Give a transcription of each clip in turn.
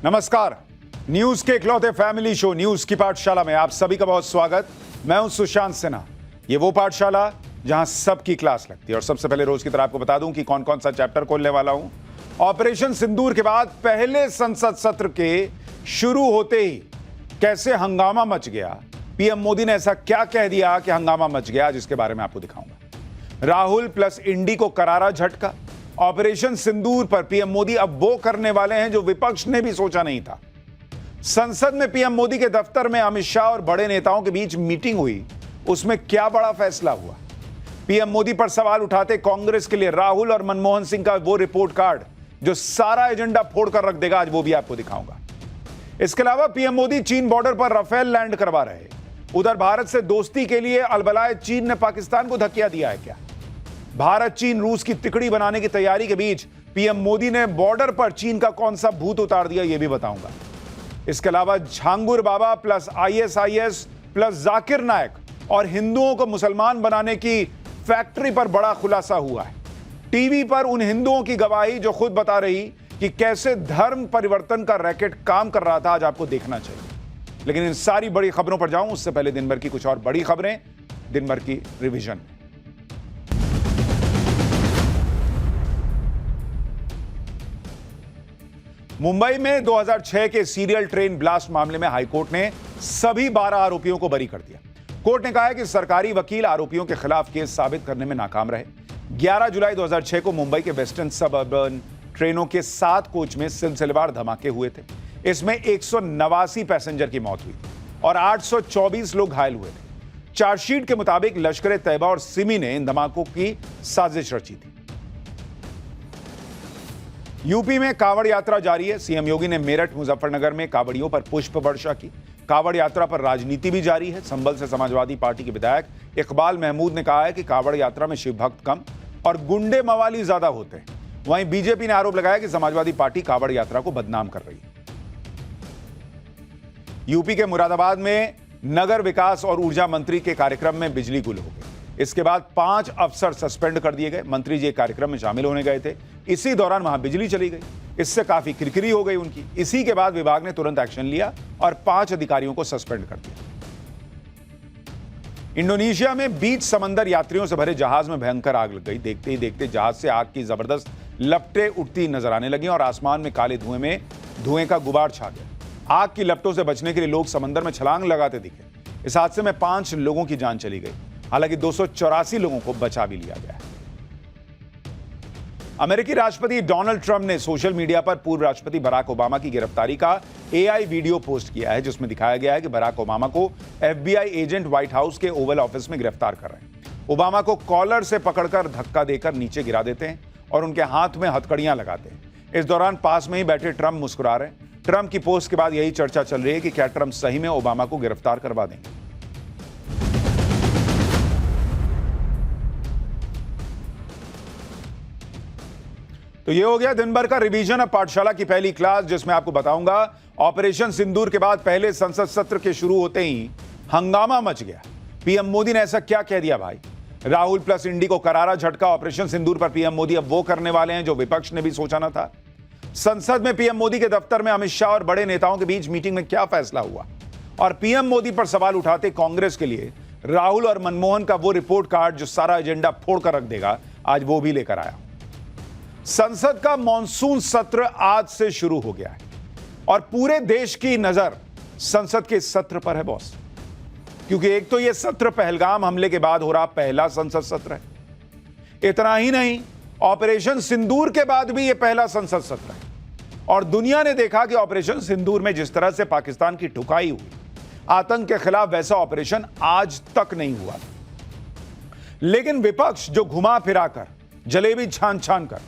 नमस्कार। न्यूज के इकलौते फैमिली शो न्यूज की पाठशाला में आप सभी का बहुत स्वागत। मैं हूं सुशांत सिन्हा। ये वो पाठशाला जहां सबकी क्लास लगती है। और सबसे पहले रोज की तरह आपको बता दूं कि कौन कौन सा चैप्टर खोलने वाला हूं। ऑपरेशन सिंदूर के बाद पहले संसद सत्र के शुरू होते ही कैसे हंगामा मच गया, पीएम मोदी ने ऐसा क्या कह दिया कि हंगामा मच गया, जिसके बारे में आपको दिखाऊंगा। राहुल प्लस इंडी को करारा झटका। ऑपरेशन सिंदूर पर पीएम मोदी अब वो करने वाले हैं जो विपक्ष ने भी सोचा नहीं था। संसद में पीएम मोदी के दफ्तर में अमित शाह और बड़े नेताओं के बीच मीटिंग हुई, उसमें क्या बड़ा फैसला हुआ। पीएम मोदी पर सवाल उठाते कांग्रेस के लिए राहुल और मनमोहन सिंह का वो रिपोर्ट कार्ड जो सारा एजेंडा फोड़कर रख देगा, आज वो भी आपको दिखाऊंगा। इसके अलावा पीएम मोदी चीन बॉर्डर पर राफेल लैंड करवा रहे। उधर भारत से दोस्ती के लिए अलबलाए चीन ने पाकिस्तान को धक्का दिया है क्या। भारत चीन रूस की तिकड़ी बनाने की तैयारी के बीच पीएम मोदी ने बॉर्डर पर चीन का कौन सा भूत उतार दिया, यह भी बताऊंगा। इसके अलावा झांगुर बाबा plus ISIS plus Zakir Naik और हिंदुओं को मुसलमान बनाने की फैक्ट्री पर बड़ा खुलासा हुआ है। टीवी पर उन हिंदुओं की गवाही जो खुद बता रही कि कैसे धर्म परिवर्तन का रैकेट काम कर रहा था, आज आपको देखना चाहिए। लेकिन इन सारी बड़ी खबरों पर जाऊं उससे पहले दिन भर की कुछ और बड़ी खबरें, दिन भर की रिवीजन। मुंबई में 2006 के सीरियल ट्रेन ब्लास्ट मामले में हाईकोर्ट ने सभी 12 आरोपियों को बरी कर दिया। कोर्ट ने कहा है कि सरकारी वकील आरोपियों के खिलाफ केस साबित करने में नाकाम रहे। 11 जुलाई 2006 को मुंबई के वेस्टर्न सबअर्बन ट्रेनों के 7 कोच में सिलसिलेवार धमाके हुए थे। इसमें 189 पैसेंजर की मौत हुई और 824 लोग घायल हुए थे। चार्जशीट के मुताबिक लश्कर-ए-तैयबा और सिमी ने इन धमाकों की साजिश रची थी। यूपी में कांवड़ यात्रा जारी है। सीएम योगी ने मेरठ मुजफ्फरनगर में कांवड़ियों पर पुष्प वर्षा की। कांवड़ यात्रा पर राजनीति भी जारी है। संभल से समाजवादी पार्टी के विधायक इकबाल महमूद ने कहा है कि कांवड़ यात्रा में शिव भक्त कम और गुंडे मवाली ज्यादा होते हैं। वहीं बीजेपी ने आरोप लगाया कि समाजवादी पार्टी कांवड़ यात्रा को बदनाम कर रही है। यूपी के मुरादाबाद में नगर विकास और ऊर्जा मंत्री के कार्यक्रम में बिजली गुल हो गई। इसके बाद 5 अफसर सस्पेंड कर दिए गए। मंत्री जी कार्यक्रम में शामिल होने गए थे, इसी दौरान वहां बिजली चली गई। इससे काफी किरकिरी हो गई उनकी। इसी के बाद विभाग ने तुरंत एक्शन लिया और 5 अधिकारियों को सस्पेंड कर दिया। इंडोनेशिया में बीच समंदर यात्रियों से भरे जहाज में भयंकर आग लग गई। देखते ही देखते जहाज से आग की जबरदस्त लपटें उठती नजर आने लगी और आसमान में काले धुएं का गुबार छा गया। आग की लपटों से बचने के लिए लोग समंदर में छलांग लगाते दिखे। इस हादसे में 5 लोगों की जान चली गई। हालांकि 284 लोगों को बचा भी लिया गया। अमेरिकी राष्ट्रपति डोनाल्ड ट्रंप ने सोशल मीडिया पर पूर्व राष्ट्रपति बराक ओबामा की गिरफ्तारी का एआई वीडियो पोस्ट किया है, जिसमें दिखाया गया है कि बराक ओबामा को एफबीआई एजेंट व्हाइट हाउस के ओवल ऑफिस में गिरफ्तार कर रहे हैं। ओबामा को कॉलर से पकड़कर धक्का देकर नीचे गिरा देते हैं और उनके हाथ में हथकड़ियां लगाते हैं। इस दौरान पास में ही बैठे ट्रंप मुस्कुरा रहे हैं। ट्रंप की पोस्ट के बाद यही चर्चा चल रही है कि क्या ट्रंप सही में ओबामा को गिरफ्तार करवा देंगे। तो ये हो गया दिन भर का रिवीजन। अब पाठशाला की पहली क्लास, जिसमें आपको बताऊंगा ऑपरेशन सिंदूर के बाद पहले संसद सत्र के शुरू होते ही हंगामा मच गया। पीएम मोदी ने ऐसा क्या कह दिया भाई। राहुल प्लस इंडी को करारा झटका। ऑपरेशन सिंदूर पर पीएम मोदी अब वो करने वाले हैं जो विपक्ष ने भी सोचा न था। संसद में पीएम मोदी के दफ्तर में अमित शाह और बड़े नेताओं के बीच मीटिंग में क्या फैसला हुआ और पीएम मोदी पर सवाल उठाते कांग्रेस के लिए राहुल और मनमोहन का वो रिपोर्ट कार्ड जो सारा एजेंडा फोड़ कर रख देगा, आज वो भी लेकर आया। संसद का मॉनसून सत्र आज से शुरू हो गया है और पूरे देश की नजर संसद के सत्र पर है बॉस, क्योंकि एक तो यह सत्र पहलगाम हमले के बाद हो रहा पहला संसद सत्र है। इतना ही नहीं, ऑपरेशन सिंदूर के बाद भी यह पहला संसद सत्र है और दुनिया ने देखा कि ऑपरेशन सिंदूर में जिस तरह से पाकिस्तान की ठुकाई हुई, आतंक के खिलाफ वैसा ऑपरेशन आज तक नहीं हुआ। लेकिन विपक्ष जो घुमा फिरा कर, जलेबी छान छान कर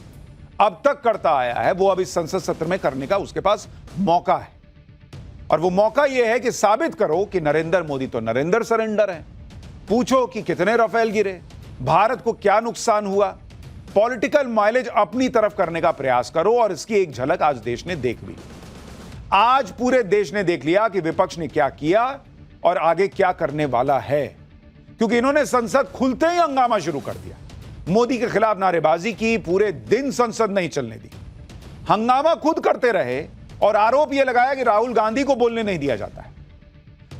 अब तक करता आया है, वो अब इस संसद सत्र में करने का उसके पास मौका है। और वो मौका यह है कि साबित करो कि नरेंद्र मोदी तो नरेंद्र सरेंडर है। पूछो कि कितने राफेल गिरे, भारत को क्या नुकसान हुआ। पॉलिटिकल माइलेज अपनी तरफ करने का प्रयास करो और इसकी एक झलक आज देश ने देख ली। आज पूरे देश ने देख लिया कि विपक्ष ने क्या किया और आगे क्या करने वाला है, क्योंकि इन्होंने संसद खुलते ही हंगामा शुरू कर दिया। मोदी के खिलाफ नारेबाजी की, पूरे दिन संसद नहीं चलने दी। हंगामा खुद करते रहे और आरोप यह लगाया कि राहुल गांधी को बोलने नहीं दिया जाता है।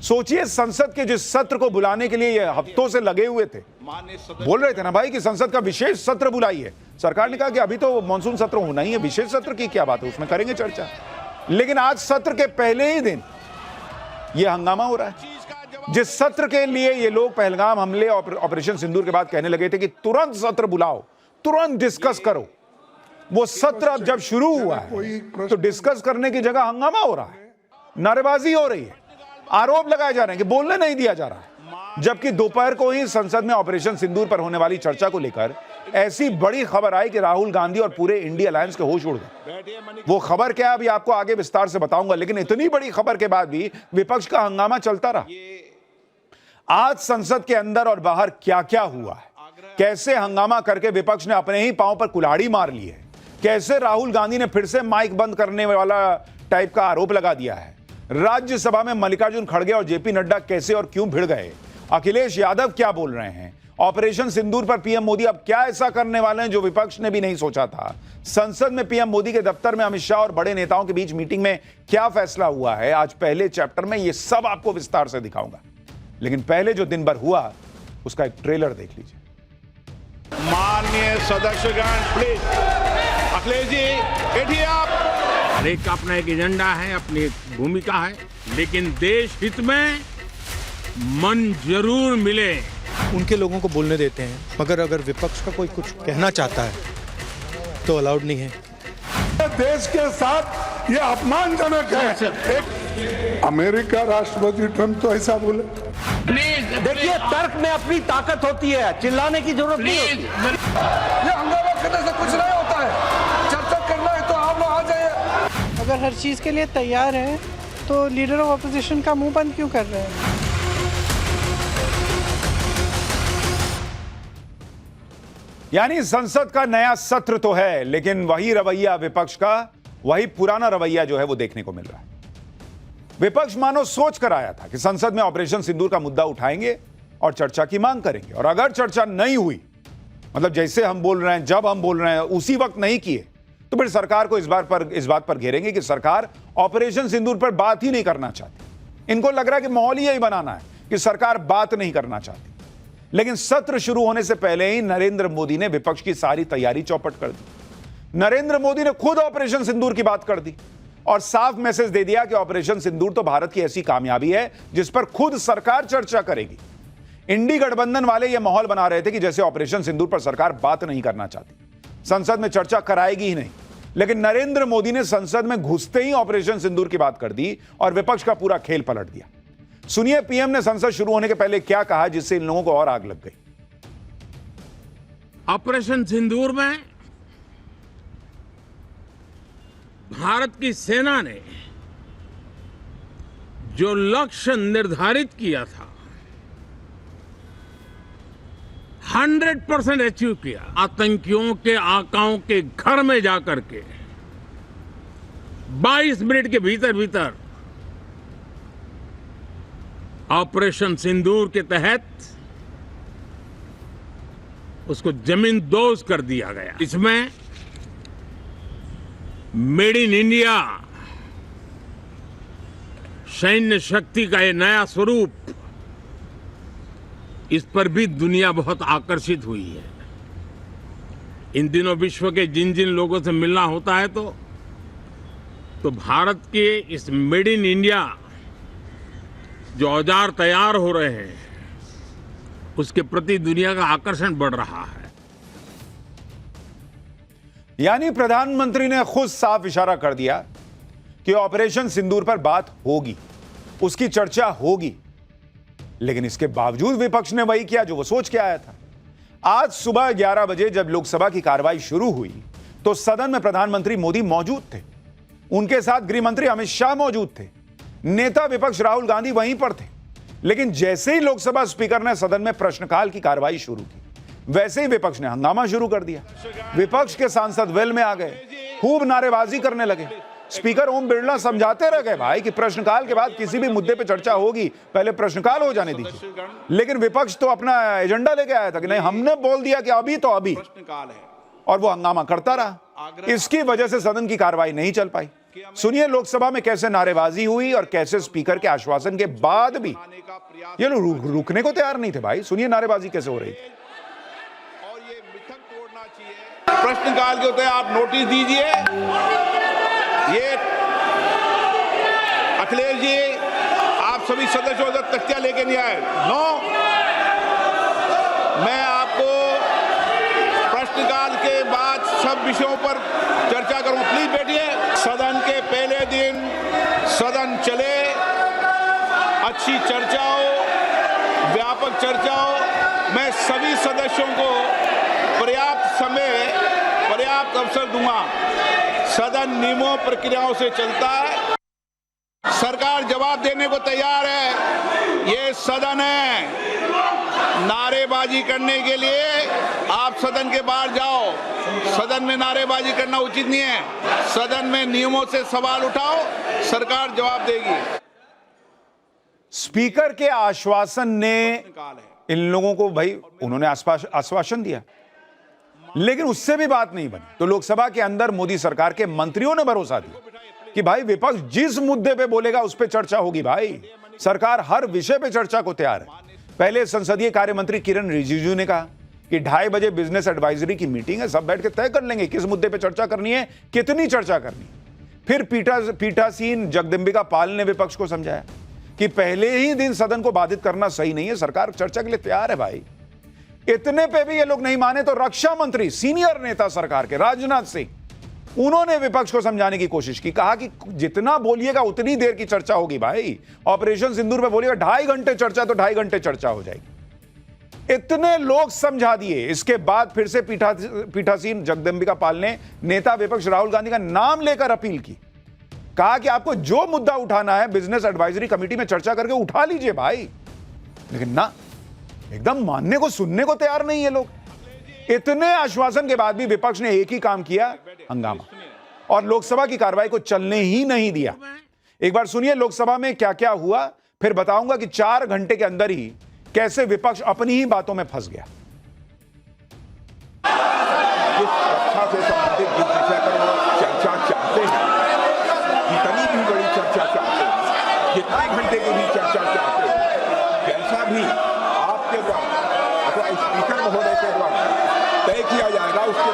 सोचिए, संसद के जिस सत्र को बुलाने के लिए ये हफ्तों से लगे हुए थे, बोल रहे थे ना भाई कि संसद का विशेष सत्र बुलाइए, सरकार ने कहा कि अभी तो मानसून सत्र होना ही है, विशेष सत्र की क्या बात है, उसमें करेंगे चर्चा। लेकिन आज सत्र के पहले ही दिन यह हंगामा हो रहा है। जिस सत्र के लिए ये लोग पहलगाम हमले और ऑपरेशन सिंदूर के बाद कहने लगे थे कि तुरंत सत्र बुलाओ, तुरंत डिस्कस करो, वो सत्र अब जब शुरू हुआ है तो डिस्कस करने की जगह हंगामा हो रहा है, नारेबाजी हो रही है, आरोप लगाए जा रहे हैं कि बोलने नहीं दिया जा रहा है। जबकि दोपहर को ही संसद में ऑपरेशन सिंदूर पर होने वाली चर्चा को लेकर ऐसी बड़ी खबर आई कि राहुल गांधी और पूरे इंडिया अलायंस के होश उड़ गए। वो खबर क्या है अभी आपको आगे विस्तार से बताऊंगा, लेकिन इतनी बड़ी खबर के बाद भी विपक्ष का हंगामा चलता रहा। आज संसद के अंदर और बाहर क्या क्या हुआ है, कैसे हंगामा करके विपक्ष ने अपने ही पांव पर कुल्हाड़ी मार ली है, कैसे राहुल गांधी ने फिर से माइक बंद करने वाला टाइप का आरोप लगा दिया है, राज्यसभा में मल्लिकार्जुन खड़गे और जेपी नड्डा कैसे और क्यों भिड़ गए, अखिलेश यादव क्या बोल रहे हैं, ऑपरेशन सिंदूर पर पीएम मोदी अब क्या ऐसा करने वाले हैं जो विपक्ष ने भी नहीं सोचा था, संसद में पीएम मोदी के दफ्तर में अमित शाह और बड़े नेताओं के बीच मीटिंग में क्या फैसला हुआ है, आज पहले चैप्टर में ये सब आपको विस्तार से दिखाऊंगा। लेकिन पहले जो दिन भर हुआ उसका एक ट्रेलर देख लीजिए। माननीय सदस्यगण प्लीज, अखिलेश जी बैठिए आप। हर एक का अपना एक एजेंडा है, अपनी एक भूमिका है, लेकिन देश हित में मन जरूर मिले। उनके लोगों को बोलने देते हैं, मगर अगर विपक्ष का कोई कुछ कहना चाहता है तो अलाउड नहीं है। देश के साथ ये अपमानजनक है। अमेरिका राष्ट्रपति ट्रंप तो ऐसा बोले। देखिए, तर्क में अपनी ताकत होती है, चिल्लाने की जरूरत नहीं होती। ये हंगामा करने से कुछ नहीं होता है, चर्चा करना है तो आप लोग आ जाइए। अगर हर चीज के लिए तैयार है तो लीडर ऑफ अपोजिशन का मुंह बंद क्यों कर रहे हैं? यानी संसद का नया सत्र तो है, लेकिन वही रवैया विपक्ष का, वही पुराना रवैया जो है वो देखने को मिल रहा है। विपक्ष मानो सोच कर आया था कि संसद में ऑपरेशन सिंदूर का मुद्दा उठाएंगे और चर्चा की मांग करेंगे, और अगर चर्चा नहीं हुई, मतलब जैसे हम बोल रहे हैं, जब हम बोल रहे हैं उसी वक्त नहीं किए, तो फिर सरकार को इस बात पर घेरेंगे कि सरकार ऑपरेशन सिंदूर पर बात ही नहीं करना चाहती। इनको लग रहा है कि माहौल ही यही बनाना है कि सरकार बात नहीं करना चाहती। लेकिन सत्र शुरू होने से पहले ही नरेंद्र मोदी ने विपक्ष की सारी तैयारी चौपट कर दी। नरेंद्र मोदी ने खुद ऑपरेशन सिंदूर की बात कर दी और साफ मैसेज दे दिया कि ऑपरेशन सिंदूर तो भारत की ऐसी कामयाबी है जिस पर खुद सरकार चर्चा करेगी। इंडी गठबंधन वाले यह माहौल बना रहे थे कि जैसे ऑपरेशन सिंदूर पर सरकार बात नहीं करना चाहती, संसद में चर्चा कराएगी ही नहीं। लेकिन नरेंद्र मोदी ने संसद में घुसते ही ऑपरेशन सिंदूर की बात कर दी और विपक्ष का पूरा खेल पलट दिया। सुनिए पीएम ने संसद शुरू होने के पहले क्या कहा, जिससे इन लोगों को और आग लग गई। ऑपरेशन सिंदूर में भारत की सेना ने जो लक्ष्य निर्धारित किया था 100% अचीव किया। आतंकियों के आकाओं के घर में जाकर के 22 मिनट के भीतर ऑपरेशन सिंदूर के तहत उसको जमींदोज कर दिया गया। इसमें मेड इन इंडिया सैन्य शक्ति का ये नया स्वरूप, इस पर भी दुनिया बहुत आकर्षित हुई है। इन दिनों विश्व के जिन जिन लोगों से मिलना होता है तो भारत के इस मेड इन इंडिया जो औजार तैयार हो रहे हैं उसके प्रति दुनिया का आकर्षण बढ़ रहा है। यानी प्रधानमंत्री ने खुद साफ इशारा कर दिया कि ऑपरेशन सिंदूर पर बात होगी, उसकी चर्चा होगी। लेकिन इसके बावजूद विपक्ष ने वही किया जो वो सोच के आया था। आज सुबह 11 बजे जब लोकसभा की कार्रवाई शुरू हुई तो सदन में प्रधानमंत्री मोदी मौजूद थे, उनके साथ गृह मंत्री अमित शाह मौजूद थे, नेता विपक्ष राहुल गांधी वहीं पर थे। लेकिन जैसे ही लोकसभा स्पीकर ने सदन में प्रश्नकाल की कार्रवाई शुरू की, वैसे ही विपक्ष ने हंगामा शुरू कर दिया। विपक्ष के सांसद वेल में आ गए, खूब नारेबाजी करने लगे। स्पीकर ओम बिरला समझाते रह गए भाई कि प्रश्नकाल के बाद किसी भी मुद्दे पे चर्चा होगी, पहले प्रश्नकाल हो जाने दीजिए। लेकिन विपक्ष तो अपना एजेंडा लेके आया था कि नहीं, हमने बोल दिया कि अभी तो अभी, और वो हंगामा करता रहा। इसकी वजह से सदन की कार्रवाई नहीं चल पाई। सुनिए लोकसभा में कैसे नारेबाजी हुई और कैसे स्पीकर के आश्वासन के बाद भी ये लोग रुकने को तैयार नहीं थे भाई। सुनिए नारेबाजी कैसे हो रही थी। और ये मिथक तोड़ना चाहिए। प्रश्नकाल के होते आप नोटिस दीजिए। ये अखिलेश जी आप सभी सदस्यों तक तख्तिया लेके नहीं आए। नो, मैं आपको प्रश्नकाल के बाद सब विषयों पर चर्चा करूं। प्लीज बैठिए। सदन के पहले दिन सदन चले, अच्छी चर्चा हो, व्यापक चर्चा हो। मैं सभी सदस्यों को पर्याप्त समय, पर्याप्त अवसर दूंगा। सदन नियमों प्रक्रियाओं से चलता है। सरकार जवाब देने को तैयार है। ये सदन है। नारेबाजी करने के लिए आप सदन के बाहर जाओ। सदन में नारेबाजी करना उचित नहीं है। सदन में नियमों से सवाल उठाओ, सरकार जवाब देगी। स्पीकर के आश्वासन ने इन लोगों को भाई उन्होंने आश्वासन दिया, लेकिन उससे भी बात नहीं बनी। तो लोकसभा के अंदर मोदी सरकार के मंत्रियों ने भरोसा दिया कि भाई विपक्ष जिस मुद्दे पे बोलेगा उस पे चर्चा होगी। भाई सरकार हर विषय पे चर्चा को तैयार है। पहले संसदीय कार्य मंत्री किरण रिजिजू ने कहा कि 2:30 बजे बिजनेस एडवाइजरी की मीटिंग है, सब बैठ के तय कर लेंगे किस मुद्दे पे चर्चा करनी है, कितनी चर्चा करनी है। फिर पीठासीन जगदम्बिका पाल ने विपक्ष को समझाया कि पहले ही दिन सदन को बाधित करना सही नहीं है, सरकार चर्चा के लिए तैयार है। भाई इतने पे भी ये लोग नहीं माने तो रक्षा मंत्री, सीनियर नेता सरकार के राजनाथ सिंह, उन्होंने विपक्ष को समझाने की कोशिश की। कहा कि जितना बोलिएगा उतनी देर की चर्चा होगी। भाई ऑपरेशन सिंदूर पे बोलिएगा 2.5 घंटे चर्चा, तो 2.5 घंटे चर्चा हो जाएगी। इतने लोग समझा दिए। इसके बाद फिर से पीठासीन जगदम्बिका पाल ने नेता विपक्ष राहुल गांधी का नाम लेकर अपील की। कहा कि आपको जो मुद्दा उठाना है बिजनेस एडवाइजरी कमेटी में चर्चा करके उठा लीजिए भाई। लेकिन ना, एकदम मानने को सुनने को तैयार नहीं है लोग। इतने आश्वासन के बाद भी विपक्ष ने एक ही काम किया, हंगामा, और लोकसभा की कार्रवाई को चलने ही नहीं दिया। एक बार सुनिए लोकसभा में क्या क्या हुआ, फिर बताऊंगा कि 4 घंटे के अंदर ही कैसे विपक्ष अपनी ही बातों में फंस गया। रक्षा से संबंधित जिस विषय पर वो चर्चा चाहते हैं, जितनी भी बड़ी चर्चा चाहते हैं, जितने घंटे की भी चर्चा चाहते हैं, जैसा भी आपके द्वारा अथवा स्पीकर महोदय के द्वारा तय किया जाएगा उसके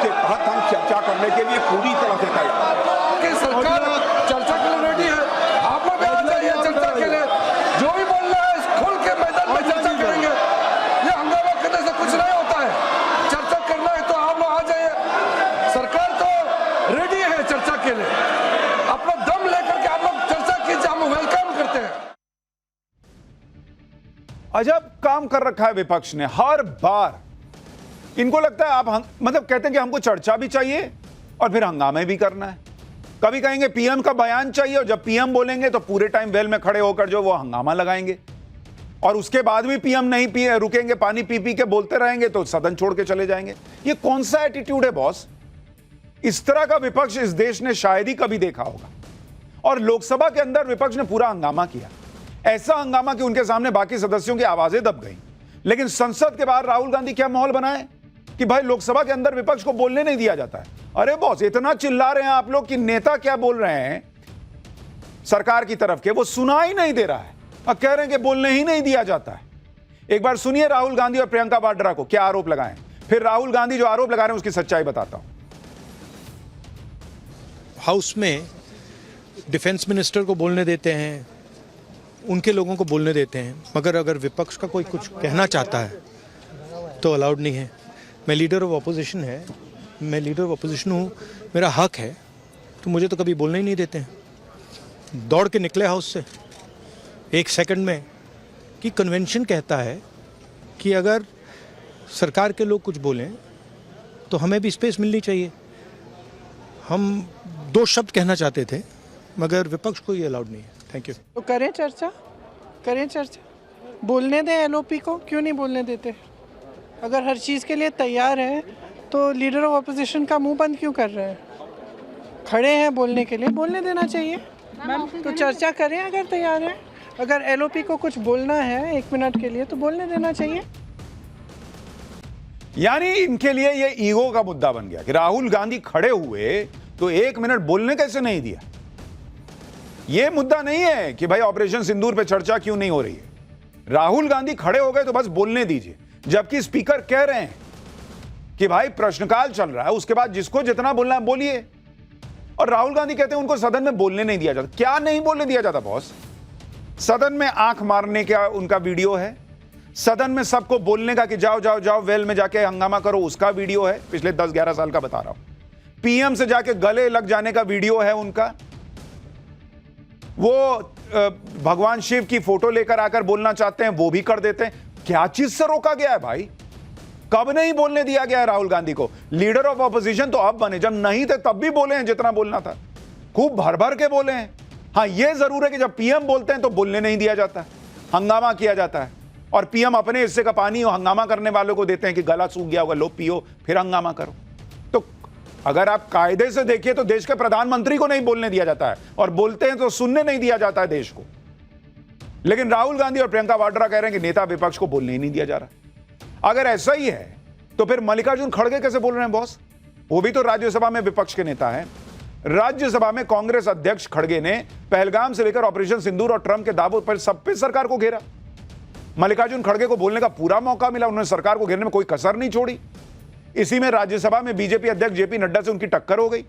तहत हम चर्चा करने के लिए पूरी तरह से तैयार हैं। सरकार चर्चा के लिए रेडी है। आप लोग आ जाइए चर्चा के लिए। जो भी बोल रहा है खुल के मैदान में चर्चा करेंगे। ये हंगामा करने से कुछ नहीं होता है। चर्चा करना है तो आप लोग आ जाइए। सरकार तो रेडी है चर्चा के लिए। आप लोग दम लेकर के आप लोग चर्चा कीजिए, हम वेलकम करते हैं। अजब काम कर रखा है विपक्ष ने। हर बार इनको लगता है आप मतलब कहते हैं कि हमको चर्चा भी चाहिए और फिर हंगामे भी करना है। कभी कहेंगे पीएम का बयान चाहिए, और जब पीएम बोलेंगे तो पूरे टाइम वेल में खड़े होकर जो वो हंगामा लगाएंगे, और उसके बाद भी पीएम नहीं रुकेंगे, पानी पी पी के बोलते रहेंगे तो सदन छोड़ के चले जाएंगे। ये कौन सा एटीट्यूड है बॉस? इस तरह का विपक्ष इस देश ने शायद ही कभी देखा होगा। और लोकसभा के अंदर विपक्ष ने पूरा हंगामा किया, ऐसा हंगामा कि उनके सामने बाकी सदस्यों की आवाजें दब गई। लेकिन संसद के बाहर राहुल गांधी क्या माहौल बनाए कि भाई लोकसभा के अंदर विपक्ष को बोलने नहीं दिया जाता है। अरे बॉस, इतना चिल्ला रहे हैं आप लोग कि नेता क्या बोल रहे हैं सरकार की तरफ के, वो सुना ही नहीं दे रहा है, और कह रहे हैं कि बोलने ही नहीं दिया जाता है। एक बार सुनिए राहुल गांधी और प्रियंका वाड्रा को क्या आरोप लगाए, फिर राहुल गांधी जो आरोप लगा रहे हैं उसकी सच्चाई बताता हूं। हाउस में डिफेंस मिनिस्टर को बोलने देते हैं, उनके लोगों को बोलने देते हैं, मगर अगर विपक्ष का कोई कुछ कहना चाहता है तो अलाउड नहीं है। मैं लीडर ऑफ अपोजिशन हूँ, मेरा हक है, तो मुझे तो कभी बोलने ही नहीं देते हैं। दौड़ के निकले हाउस से 1 सेकंड में कि कन्वेंशन कहता है कि अगर सरकार के लोग कुछ बोलें तो हमें भी स्पेस मिलनी चाहिए। हम 2 शब्द कहना चाहते थे, मगर विपक्ष को ये अलाउड नहीं है। Thank you. तो करें चर्चा, बोलने दें एलओपी को, क्यों नहीं बोलने देते? अगर हर चीज़ के लिए तैयार है तो लीडर ऑफ अपोजिशन का मुंह बंद क्यों कर रहे हैं? खड़े हैं बोलने के लिए, बोलने देना चाहिए। तो चर्चा करें अगर तैयार है। अगर एलओपी को कुछ बोलना है 1 मिनट के लिए तो बोलने देना चाहिए। यानी इनके लिए ये ईगो का मुद्दा बन गया कि राहुल गांधी खड़े हुए तो 1 मिनट बोलने कैसे नहीं दिया? यह मुद्दा नहीं है कि भाई ऑपरेशन सिंदूर पे चर्चा क्यों नहीं हो रही है। राहुल गांधी खड़े हो गए तो बस बोलने दीजिए, जबकि स्पीकर कह रहे हैं कि भाई प्रश्नकाल चल रहा है, उसके बाद जिसको जितना बोलना है बोलिए। और राहुल गांधी कहते हैं उनको सदन में बोलने नहीं दिया जाता। क्या नहीं बोलने दिया जाता बॉस? सदन में आंख मारने का उनका वीडियो है, सदन में सबको बोलने का कि जाओ जाओ जाओ वेल में जाके हंगामा करो उसका वीडियो है, पिछले 10-11 साल का बता रहा हूं। पीएम से जाके गले लग जाने का वीडियो है उनका। वो भगवान शिव की फोटो लेकर आकर बोलना चाहते हैं, वो भी कर देते हैं। क्या चीज से रोका गया है भाई? कब नहीं बोलने दिया गया है राहुल गांधी को? लीडर ऑफ ऑपोजिशन तो अब बने, जब नहीं थे तब भी बोले हैं जितना बोलना था, खूब भर भर के बोले हैं। हाँ, यह जरूर है कि जब पीएम बोलते हैं तो बोलने नहीं दिया जाता, हंगामा किया जाता है, और पीएम अपने हिस्से का पानी हंगामा करने वालों को देते हैं कि गला सूख गया होगा, लो पियो फिर हंगामा करो। तो अगर आप कायदे से देखिए तो देश के प्रधानमंत्री को नहीं बोलने दिया जाता है, और बोलते हैं तो सुनने नहीं दिया जाता है देश को। लेकिन राहुल गांधी और प्रियंका वाड्रा कह रहे हैं कि नेता विपक्ष को बोलने ही नहीं दिया जा रहा। अगर ऐसा ही है तो फिर मल्लिकार्जुन खड़गे कैसे बोल रहे हैं बॉस? वो भी तो राज्यसभा में विपक्ष के नेता हैं। राज्यसभा में कांग्रेस अध्यक्ष खड़गे ने पहलगाम से लेकर ऑपरेशन सिंदूर और ट्रंप के दावों पर सब पे सरकार को घेरा। मल्लिकार्जुन खड़गे को बोलने का पूरा मौका मिला, उन्होंने सरकार को घेरने में कोई कसर नहीं छोड़ी। इसी में राज्यसभा में बीजेपी अध्यक्ष जेपी नड्डा से उनकी टक्कर हो गई।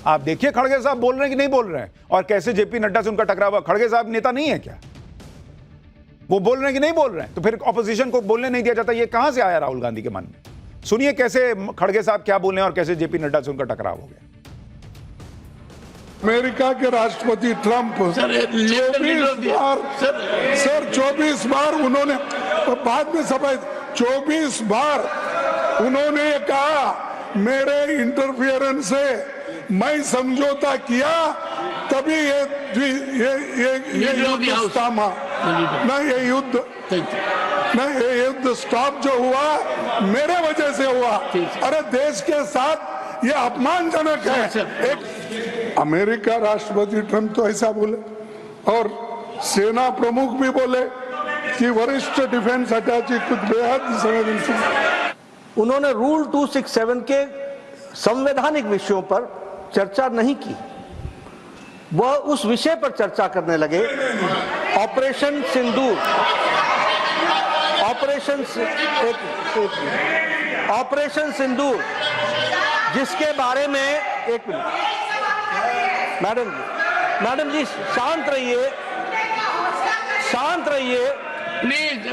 आप देखिए खड़गे साहब बोल रहे हैं कि नहीं बोल रहे हैं, और कैसे जेपी नड्डा से उनका टकराव हुआ। खड़गे साहब नेता नहीं है क्या? वो बोल रहे हैं कि नहीं बोल रहे हैं? तो फिर ऑपोजिशन को बोलने नहीं दिया जाता, ये कहां से आया राहुल गांधी के मन में? सुनिए कैसे खड़गे साहब क्या बोल रहे हैं और कैसे जेपी नड्डा से उनका टकराव हो गया। अमेरिका के राष्ट्रपति ट्रंप 24 बार उन्होंने, बाद में सफाई, 24 बार उन्होंने कहा मेरे इंटरफियरेंस से मैं समझौता किया, तभी ये युद्ध थामा ना, ये युद्ध स्टॉप जो हुआ मेरे वजह से हुआ। अरे देश के साथ ये अपमानजनक है। एक अमेरिका राष्ट्रपति ट्रंप तो ऐसा बोले, और सेना प्रमुख भी बोले कि वरिष्ठ डिफेंस अटैची कुछ बेहद संवेदनशील। उन्होंने रूल 267 के संवैधानिक विषयों पर चर्चा नहीं की, वह उस विषय पर चर्चा करने लगे। ऑपरेशन सिंदूर, ऑपरेशन सिंदूर जिसके बारे में, एक मिनट मैडम जी शांत रहिए, शांत रहिए।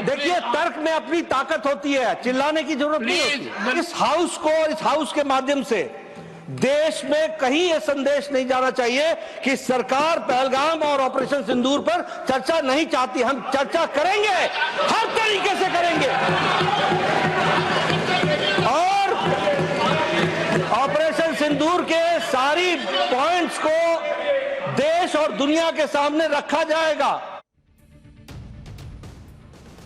देखिए तर्क में अपनी ताकत होती है, चिल्लाने की जरूरत नहीं होती। इस हाउस को, इस हाउस के माध्यम से देश में कहीं यह संदेश नहीं जाना चाहिए कि सरकार पहलगाम और ऑपरेशन सिंदूर पर चर्चा नहीं चाहती। हम चर्चा करेंगे, हर तरीके से करेंगे, और ऑपरेशन सिंदूर के सारी पॉइंट्स को देश और दुनिया के सामने रखा जाएगा।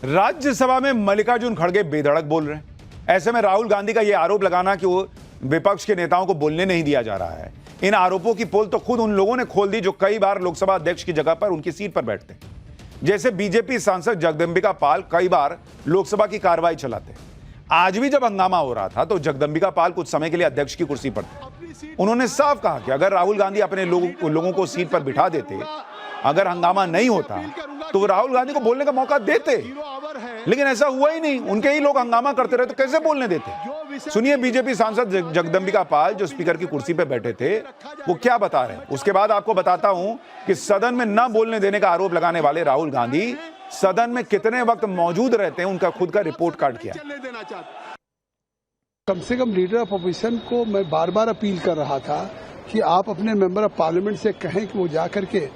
राज्यसभा में मल्लिकार्जुन खड़गे बेधड़क बोल रहे हैं। ऐसे में राहुल गांधी का यह आरोप लगाना कि वो विपक्ष के नेताओं को बोलने नहीं दिया जा रहा है, इन आरोपों की पोल तो खुद उन लोगों ने खोल दी जो कई बार लोकसभा अध्यक्ष की जगह पर उनकी सीट पर बैठते हैं। जैसे बीजेपी सांसद जगदंबिका पाल कई बार लोकसभा की कार्रवाई चलाते। आज भी जब हंगामा हो रहा था तो जगदंबिका पाल कुछ समय के लिए अध्यक्ष की कुर्सी पर थे। उन्होंने साफ कहा कि अगर राहुल गांधी अपने लोगों को सीट पर बिठा देते, अगर हंगामा नहीं होता तो वो राहुल गांधी को बोलने का मौका देते, लेकिन ऐसा हुआ ही नहीं। उनके ही लोग हंगामा करते रहे तो कैसे बोलने देते? सुनिए बीजेपी सांसद जगदंबिका पाल जो स्पीकर की कुर्सी पर बैठे थे वो क्या बता रहे हैं। उसके बाद आपको बताता हूं कि सदन में न बोलने देने का आरोप लगाने वाले राहुल गांधी सदन में कितने वक्त मौजूद रहते हैं, उनका खुद का रिपोर्ट कार्ड किया। कम से कम लीडर ऑफ अपोजिशन को मैं बार बार अपील कर रहा था कि आप अपने मेंबर ऑफ पार्लियामेंट से कहें कि वो जाकर के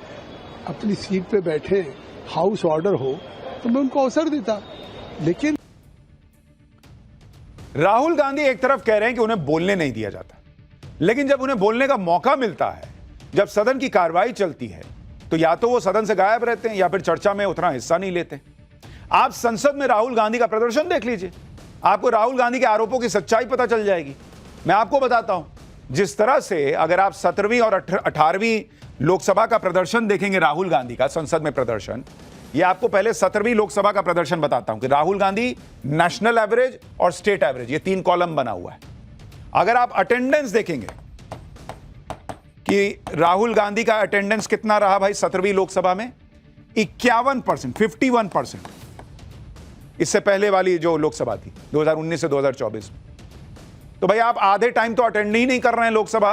अपनी सीट पे बैठे, हाउस ऑर्डर हो तो मैं उनको अवसर देता। लेकिन राहुल गांधी एक तरफ कह रहे हैं कि उन्हें बोलने नहीं दिया जाता, लेकिन जब उन्हें बोलने का मौका मिलता है, जब सदन की कार्रवाई चलती है, तो या तो वो सदन से गायब रहते हैं या फिर चर्चा में उतना हिस्सा नहीं लेते। आप संसद में राहुल गांधी का प्रदर्शन देख लीजिए, आपको राहुल गांधी के आरोपों की सच्चाई पता चल जाएगी। मैं आपको बताता हूं, जिस तरह से अगर आप 17वीं और 18वीं लोकसभा का प्रदर्शन देखेंगे राहुल गांधी का संसद में प्रदर्शन, ये आपको पहले 17वीं लोकसभा का प्रदर्शन बताता हूं कि राहुल गांधी नेशनल एवरेज और स्टेट एवरेज, ये 3 कॉलम बना हुआ है। अगर आप अटेंडेंस देखेंगे कि राहुल गांधी का अटेंडेंस कितना रहा भाई 17वीं लोकसभा में? 51%, 51%। इससे पहले वाली जो लोकसभा थी 2019 से 2024 में। तो भाई आप आधे टाइम तो अटेंड ही नहीं कर रहे हैं लोकसभा,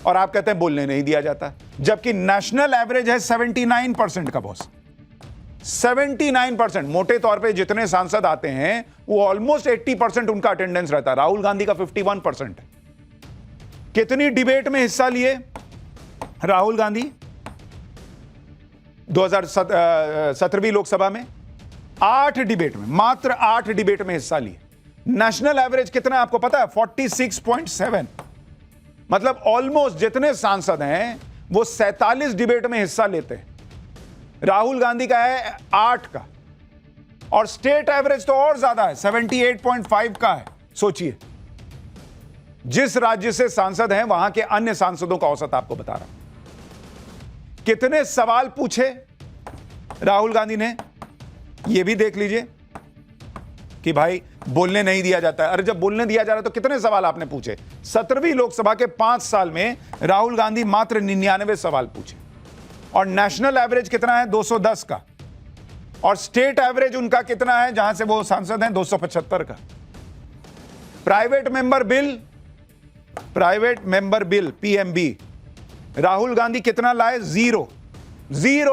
और आप कहते हैं बोलने नहीं दिया जाता, जबकि नेशनल एवरेज है 79% का बॉस। 79%। मोटे तौर पे जितने सांसद आते हैं वो ऑलमोस्ट 80% उनका अटेंडेंस रहता है। राहुल गांधी का 51% है। कितनी डिबेट में हिस्सा लिए राहुल गांधी 2017वीं लोकसभा में? 8 डिबेट में, मात्र 8 डिबेट में हिस्सा लिए। नेशनल एवरेज कितना है आपको पता है? 46.7। मतलब ऑलमोस्ट जितने सांसद हैं वो 47 डिबेट में हिस्सा लेते हैं। राहुल गांधी का है 8 का, और स्टेट एवरेज तो और ज्यादा है, 78.5 का है। सोचिए, जिस राज्य से सांसद हैं वहां के अन्य सांसदों का औसत आपको बता रहा हूं। कितने सवाल पूछे राहुल गांधी ने, यह भी देख लीजिए कि भाई बोलने नहीं दिया जाता है। अरे जब बोलने दिया जा रहा है तो कितने सवाल आपने पूछे? 17वीं लोकसभा के 5 साल में राहुल गांधी मात्र 99 सवाल पूछे, और नेशनल एवरेज कितना है? 210 का, और स्टेट एवरेज उनका कितना है जहां से वो सांसद हैं? 275 का। Private member bill PMB Rahul Gandhi कितना लाए? 0।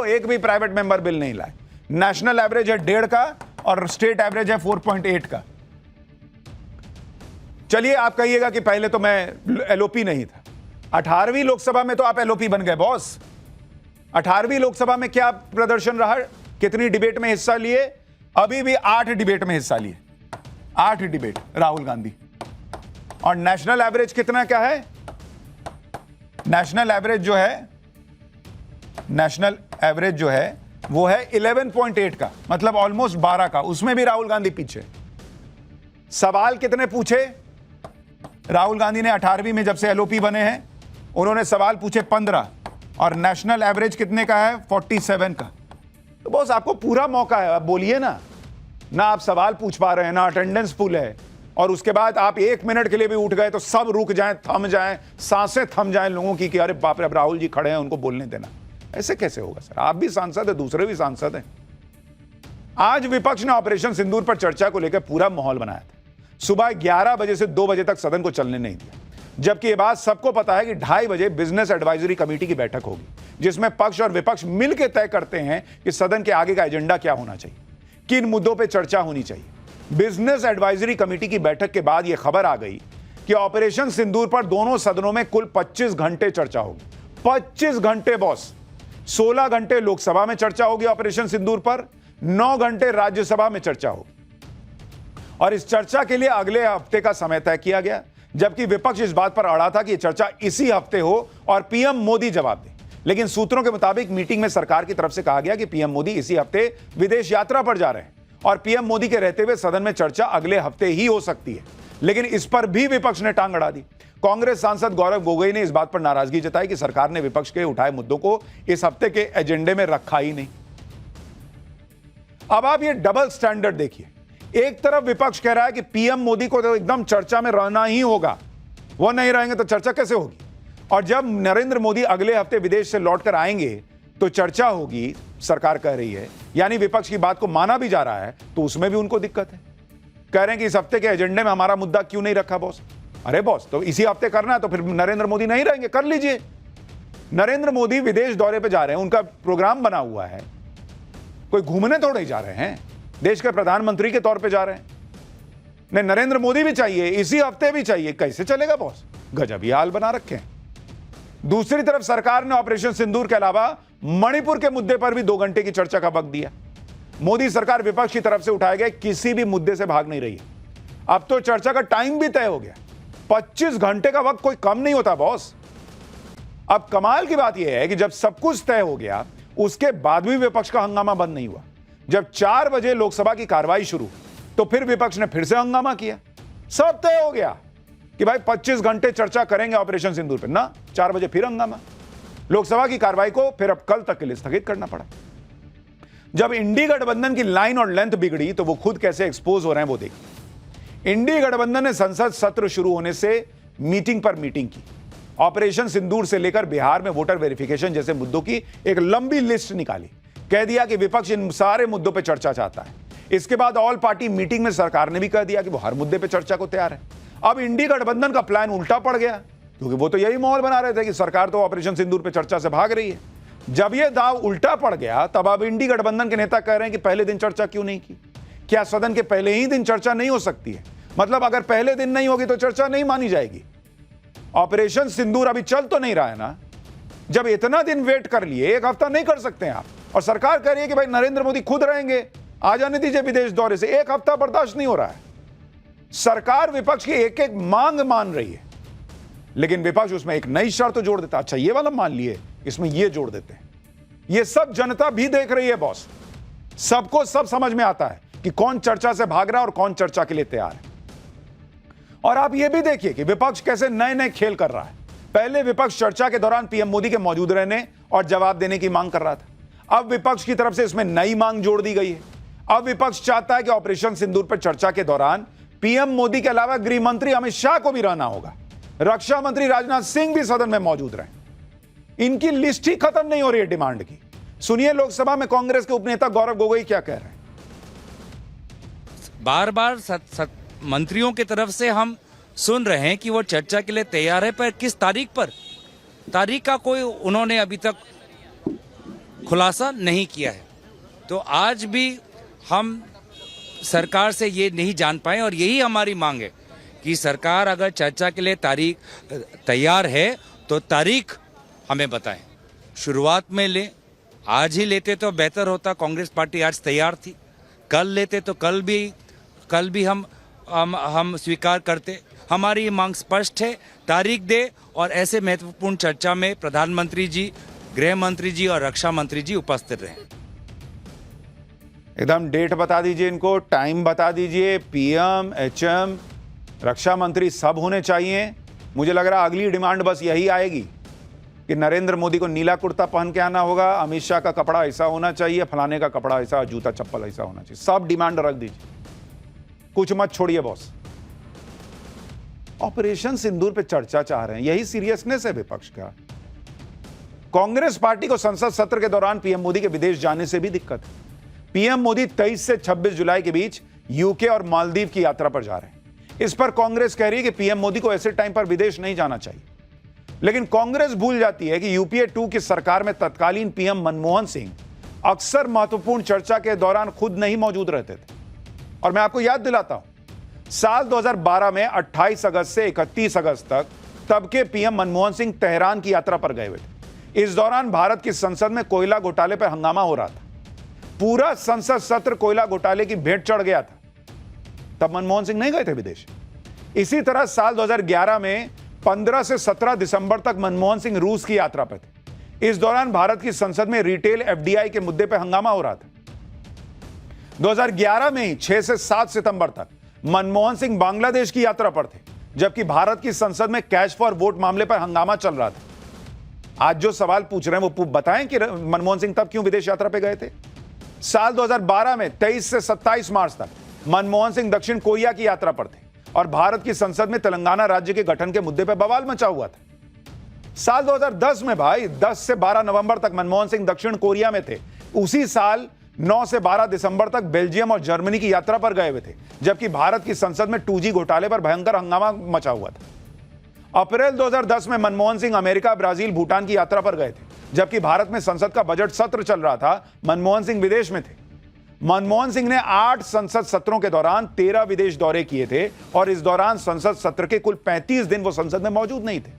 एक भी प्राइवेट मेंबर बिल नहीं लाए। नेशनल एवरेज है 1.5 का, और स्टेट एवरेज है 4.8 का। चलिए आप कहिएगा कि पहले तो मैं एलओपी नहीं था। 18वीं लोकसभा में तो आप एलओपी बन गए बॉस। 18वीं लोकसभा में क्या प्रदर्शन रहा? कितनी डिबेट में हिस्सा लिए? अभी भी 8 डिबेट में हिस्सा लिए। 8 डिबेट राहुल गांधी। और नेशनल एवरेज कितना क्या है? नेशनल एवरेज जो है वो है 11.8 का, मतलब ऑलमोस्ट 12 का। उसमें भी राहुल गांधी पीछे। सवाल कितने पूछे राहुल गांधी ने 18वीं में? जब से एलओपी बने हैं उन्होंने सवाल पूछे 15, और नेशनल एवरेज कितने का है? 47 का। तो बॉस आपको पूरा मौका है, आप बोलिए ना। आप सवाल पूछ पा रहे हैं, ना अटेंडेंस फुल है, और उसके बाद आप 1 मिनट के लिए भी उठ गए तो सब रुक जाएं, थम जाएं, सांसें थम जाएं लोगों की कि अरे बाप रे, अब राहुल जी खड़े हैं, उनको बोलने देना। ऐसे कैसे होगा सर? आप भी सांसद हैं, दूसरे भी सांसद हैं। आज विपक्ष ने ऑपरेशन सिंदूर पर चर्चा को लेकर पूरा माहौल बनाया था। सुबह 11 बजे से 2 बजे तक सदन को चलने नहीं दिया, जबकि यह बात सबको पता है कि 2:30 बजे बिजनेस एडवाइजरी कमेटी की बैठक होगी, जिसमें पक्ष और विपक्ष मिलकर तय करते हैं कि सदन के आगे का एजेंडा क्या होना चाहिए, किन मुद्दों पर चर्चा होनी चाहिए। बिजनेस एडवाइजरी कमेटी की बैठक के बाद यह खबर आ गई कि ऑपरेशन सिंदूर पर दोनों सदनों में कुल 25 घंटे चर्चा होगी। 25 घंटे बॉस। 16 घंटे लोकसभा में चर्चा होगी ऑपरेशन सिंदूर पर, 9 घंटे राज्यसभा में चर्चा होगी। और इस चर्चा के लिए अगले हफ्ते का समय तय किया गया, जबकि विपक्ष इस बात पर अड़ा था कि यह चर्चा इसी हफ्ते हो और पीएम मोदी जवाब दे। लेकिन सूत्रों के मुताबिक मीटिंग में सरकार की तरफ से कहा गया कि पीएम मोदी इसी हफ्ते विदेश यात्रा पर जा रहे हैं, और पीएम मोदी के रहते हुए सदन में चर्चा अगले हफ्ते ही हो सकती है। लेकिन इस पर भी विपक्ष ने टांग अड़ा दी। कांग्रेस सांसद गौरव गोगोई ने इस बात पर नाराजगी जताई कि सरकार ने विपक्ष के उठाए मुद्दों को इस हफ्ते के एजेंडे में रखा ही नहीं। अब आप ये डबल स्टैंडर्ड देखिए। एक तरफ विपक्ष कह रहा है कि पीएम मोदी को तो एकदम चर्चा में रहना ही होगा, वो नहीं रहेंगे तो चर्चा कैसे होगी, और जब नरेंद्र मोदी अगले हफ्ते विदेश से लौटकर आएंगे तो चर्चा होगी, सरकार कह रही है। यानी विपक्ष की बात को माना भी जा रहा है, तो उसमें भी उनको दिक्कत है। कह रहे हैं कि इस हफ्ते के एजेंडे में हमारा मुद्दा क्यों नहीं रखा बॉस? अरे बॉस, तो इसी हफ्ते करना है तो फिर नरेंद्र मोदी नहीं रहेंगे, कर लीजिए। नरेंद्र मोदी विदेश दौरे पे जा रहे हैं, उनका प्रोग्राम बना हुआ है, कोई घूमने थोड़े ही जा रहे हैं, देश के प्रधानमंत्री के तौर पे जा रहे हैं। नहीं, नरेंद्र मोदी भी चाहिए, इसी हफ्ते भी चाहिए, कैसे चलेगा बॉस? गजब ही हाल बना रखे हैं। दूसरी तरफ सरकार ने ऑपरेशन सिंदूर के अलावा मणिपुर के मुद्दे पर भी 2 घंटे की चर्चा का वक्त दिया। मोदी सरकार विपक्ष की तरफ से उठाए गए किसी भी मुद्दे से भाग नहीं रही है। अब तो चर्चा का टाइम भी तय हो गया। 25 घंटे का वक्त कोई कम नहीं होता बॉस। अब कमाल की बात यह है कि जब सब कुछ तय हो गया, उसके बाद भी विपक्ष का हंगामा बंद नहीं हुआ। जब 4 बजे लोकसभा की कार्रवाई शुरू, तो फिर विपक्ष ने फिर से हंगामा किया। सब तय हो गया कि भाई 25 घंटे चर्चा करेंगे ऑपरेशन सिंदूर पर, ना 4 बजे फिर हंगामा। लोकसभा की कार्रवाई को फिर अब कल तक के लिए स्थगित करना पड़ा। जब इंडी गठबंधन की लाइन और लेंथ बिगड़ी तो वो खुद कैसे एक्सपोज हो रहे हैं वो देखिए। इंडी गठबंधन ने संसद सत्र शुरू होने से मीटिंग पर मीटिंग की, ऑपरेशन सिंदूर से लेकर बिहार में वोटर वेरिफिकेशन जैसे मुद्दों की एक लंबी लिस्ट निकाली। कह दिया कि विपक्ष इन सारे मुद्दों पर चर्चा चाहता है। इसके बाद ऑल पार्टी मीटिंग में सरकार ने भी कह दिया कि वो हर मुद्दे पर चर्चा को तैयार है। अब इंडी गठबंधन का प्लान उल्टा पड़ गया, क्योंकि वो तो यही माहौल बना रहे थे कि सरकार तो ऑपरेशन सिंदूर पर चर्चा से भाग रही है। जब यह दाव उल्टा पड़ गया, तब अब इंडी गठबंधन के नेता कह रहे हैं कि पहले दिन चर्चा क्यों नहीं की? क्या सदन के पहले ही दिन चर्चा नहीं हो सकती है? मतलब अगर पहले दिन नहीं होगी तो चर्चा नहीं मानी जाएगी। ऑपरेशन सिंदूर अभी चल तो नहीं रहा है ना। जब इतना दिन वेट कर लिए, एक हफ्ता नहीं कर सकते हैं आप? और सरकार कह रही है कि भाई नरेंद्र मोदी खुद रहेंगे, आ जाने दीजिए विदेश दौरे से। एक हफ्ता बर्दाश्त नहीं हो रहा है। सरकार विपक्ष की एक एक मांग मान रही है, लेकिन विपक्ष उसमें एक नई शर्त जोड़ देता। अच्छा, ये वाला मान लिए, इसमें ये जोड़ देते हैं। ये सब जनता भी देख रही है बॉस। सबको सब समझ में आता है कि कौन चर्चा से भाग रहा है और कौन चर्चा के लिए तैयार है। और आप ये भी देखिए कि विपक्ष कैसे नए नए खेल कर रहा है। पहले विपक्ष चर्चा के दौरान पीएम मोदी के मौजूद रहने और जवाब देने की मांग कर रहा था। अब विपक्ष की तरफ से इसमें नई मांग जोड़ दी गई है। अब विपक्ष चाहता है कि ऑपरेशन सिंदूर पर चर्चा के दौरान पीएम मोदी के अलावा गृह मंत्री अमित शाह को भी रहना होगा, रक्षा मंत्री राजनाथ सिंह भी सदन में मौजूद रहे। इनकी लिस्ट ही खत्म नहीं हो रही है डिमांड की। सुनिए लोकसभा में कांग्रेस के उपनेता गौरव गोगोई क्या कह रहे हैं। बार बार मंत्रियों की तरफ से हम सुन रहे हैं कि वो चर्चा के लिए तैयार है, पर किस तारीख पर? तारीख का कोई उन्होंने अभी तक खुलासा नहीं किया है। तो आज भी हम सरकार से ये नहीं जान पाए, और यही हमारी मांग है कि सरकार अगर चर्चा के लिए तारीख तैयार है तो तारीख हमें बताएं। शुरुआत में ले, आज ही लेते तो बेहतर होता। कांग्रेस पार्टी आज तैयार थी, कल लेते तो कल भी हम स्वीकार करते। हमारी मांग स्पष्ट है, तारीख दे, और ऐसे महत्वपूर्ण चर्चा में प्रधानमंत्री जी, गृह मंत्री जी और रक्षा मंत्री जी उपस्थित रहे। एकदम डेट बता दीजिए, इनको टाइम बता दीजिए। पीएम, एचएम, रक्षा मंत्री सब होने चाहिए। मुझे लग रहा है अगली डिमांड बस यही आएगी कि नरेंद्र मोदी को नीला कुर्ता पहन के आना होगा, अमित शाह का कपड़ा ऐसा होना चाहिए, फलाने का कपड़ा ऐसा, जूता चप्पल ऐसा होना चाहिए। सब डिमांड रख दीजिए, कुछ मत छोड़िए बॉस। ऑपरेशन सिंदूर पे चर्चा चाह रहे हैं, यही सीरियसनेस है विपक्ष का। कांग्रेस पार्टी को संसद सत्र के दौरान पीएम मोदी के विदेश जाने से भी दिक्कत है। पीएम मोदी 23 से 26 जुलाई के बीच यूके और मालदीव की यात्रा पर जा रहे हैं। इस पर कांग्रेस कह रही है कि पीएम मोदी को ऐसे टाइम पर विदेश नहीं जाना चाहिए। लेकिन कांग्रेस भूल जाती है कि यूपीए 2 की सरकार में तत्कालीन पीएम मनमोहन सिंह अक्सर महत्वपूर्ण चर्चा के दौरान खुद नहीं मौजूद रहते थे। और मैं आपको याद दिलाता हूं, साल 2012 में 28 अगस्त से 31 अगस्त तक तब के पीएम मनमोहन सिंह तेहरान की यात्रा पर गए हुए थे। इस दौरान भारत की संसद में कोयला घोटाले पर हंगामा हो रहा था। पूरा संसद सत्र कोयला घोटाले की भेंट चढ़ गया था। तब मनमोहन सिंह नहीं गए थे विदेश। इसी तरह साल 2011 में 15 से 17 दिसंबर तक मनमोहन सिंह रूस की यात्रा पर थे। इस दौरान भारत की संसद में रिटेल एफडीआई के मुद्दे पर हंगामा हो रहा था। 2011 में ही 6 से 7 सितंबर तक मनमोहन सिंह बांग्लादेश की यात्रा पर थे, जबकि भारत की संसद में कैश फॉर वोट मामले पर हंगामा चल रहा था। आज जो सवाल पूछ रहे हैं वो बताएं कि मनमोहन सिंह तब क्यों विदेश यात्रा पर गए थे। साल 2012 में 23 से 27 मार्च तक मनमोहन सिंह दक्षिण कोरिया की यात्रा पर थे और भारत की संसद में तेलंगाना राज्य के गठन के मुद्दे पर बवाल मचा हुआ था। साल 2010 में भाई 10 से 12 नवंबर तक मनमोहन सिंह दक्षिण कोरिया में थे। उसी साल 9 से 12 दिसंबर तक बेल्जियम और जर्मनी की यात्रा पर गए हुए थे, जबकि भारत की संसद में 2G घोटाले पर भयंकर हंगामा मचा हुआ था। अप्रैल 2010 में मनमोहन सिंह अमेरिका, ब्राजील, भूटान की यात्रा पर गए थे, जबकि भारत में संसद का बजट सत्र चल रहा था। मनमोहन सिंह विदेश में थे। मनमोहन सिंह ने 8 संसद सत्रों के दौरान 13 विदेश दौरे किए थे और इस दौरान संसद सत्र के कुल 35 दिन वो संसद में मौजूद नहीं थे।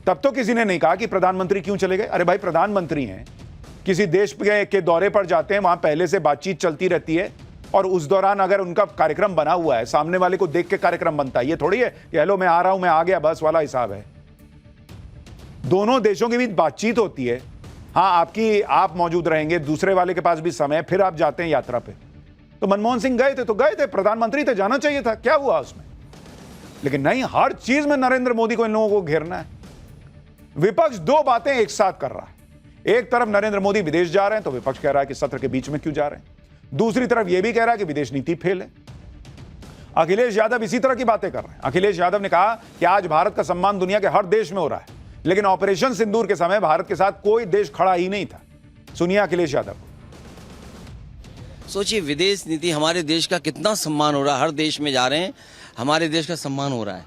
तब तो किसी ने नहीं कहा कि प्रधानमंत्री क्यों चले गए। अरे भाई, प्रधानमंत्री हैं, किसी देश के दौरे पर जाते हैं, वहां पहले से बातचीत चलती रहती है और उस दौरान अगर उनका कार्यक्रम बना हुआ है, सामने वाले को देख के कार्यक्रम बनता है। ये थोड़ी है कि हेलो मैं आ रहा हूं, मैं आ गया, बस वाला हिसाब है। दोनों देशों के बीच बातचीत होती है। हाँ, आप मौजूद रहेंगे, दूसरे वाले के पास भी समय, फिर आप जाते हैं यात्रा पे। तो मनमोहन सिंह गए थे तो गए थे, प्रधानमंत्री थे, जाना चाहिए था, क्या हुआ उसमें। लेकिन नहीं, हर चीज में नरेंद्र मोदी को इन लोगों को घेरना है। विपक्ष दो बातें एक साथ कर रहा है। एक तरफ नरेंद्र मोदी विदेश जा रहे हैं तो विपक्ष कह रहा है कि सत्र के बीच में क्यों जा रहे हैं। दूसरी तरफ यह भी कह रहा है कि विदेश नीति फेल है। अखिलेश यादव इसी तरह की बातें कर रहे हैं। अखिलेश यादव ने कहा कि आज भारत का सम्मान दुनिया के हर देश में हो रहा है, लेकिन ऑपरेशन सिंदूर के समय भारत के साथ कोई देश खड़ा ही नहीं था। सुनिए अखिलेश यादव। सोचिए विदेश नीति, हमारे देश का कितना सम्मान हो रहा है, हर देश में जा रहे हैं, हमारे देश का सम्मान हो रहा है।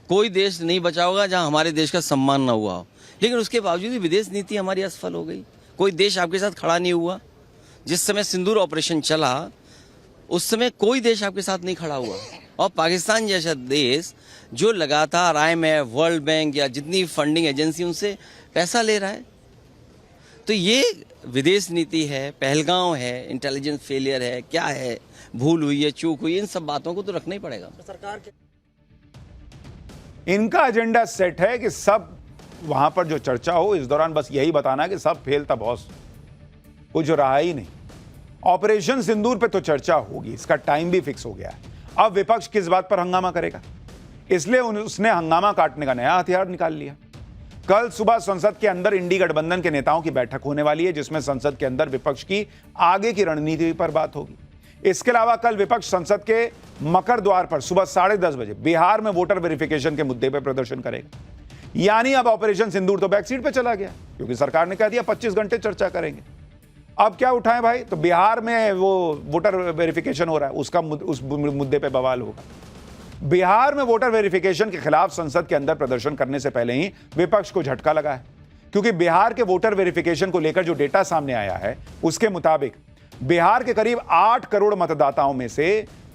कोई देश नहीं बचा होगा जहां हमारे देश का सम्मान ना हुआ हो, लेकिन उसके बावजूद भी विदेश नीति हमारी असफल हो गई। कोई देश आपके साथ खड़ा नहीं हुआ। जिस समय सिंदूर ऑपरेशन चला उस समय कोई देश आपके साथ नहीं खड़ा हुआ, और पाकिस्तान जैसा देश जो लगातार IMF, वर्ल्ड बैंक या जितनी फंडिंग एजेंसी उनसे पैसा ले रहा है। तो ये विदेश नीति है, पहलगांव है, इंटेलिजेंस फेलियर है, क्या है, भूल हुई है, चूक हुई, इन सब बातों को तो रखना ही पड़ेगा। सरकार के इनका एजेंडा सेट है कि सब वहां पर जो चर्चा हो इस दौरान बस यही बताना कि सब फेल था बॉस, कुछ रहा ही नहीं। ऑपरेशन सिंदूर पे तो चर्चा होगी, इसका टाइम भी फिक्स हो गया है। अब विपक्ष किस बात पर हंगामा करेगा, इसलिए उसने हंगामा काटने का नया हथियार निकाल लिया। कल सुबह संसद के अंदर इंडी गठबंधन के नेताओं की बैठक होने वाली है, जिसमें संसद के अंदर विपक्ष की आगे की रणनीति पर बात होगी। इसके अलावा कल विपक्ष संसद के मकर द्वार पर सुबह 10:30 बजे बिहार में वोटर वेरिफिकेशन के मुद्दे पर प्रदर्शन करेगा। यानी अब ऑपरेशन सिंदूर तो बैकसीट पे चला गया, क्योंकि सरकार ने कह दिया 25 घंटे चर्चा करेंगे। अब क्या उठाएं भाई, तो बिहार में वो वोटर वेरिफिकेशन हो रहा है, उस मुद्दे पे बवाल होगा। बिहार में वोटर वेरिफिकेशन के खिलाफ संसद के अंदर प्रदर्शन करने से पहले ही विपक्ष को झटका लगा है, क्योंकि बिहार के वोटर वेरिफिकेशन को लेकर जो डेटा सामने आया है उसके मुताबिक बिहार के करीब 8 करोड़ मतदाताओं में से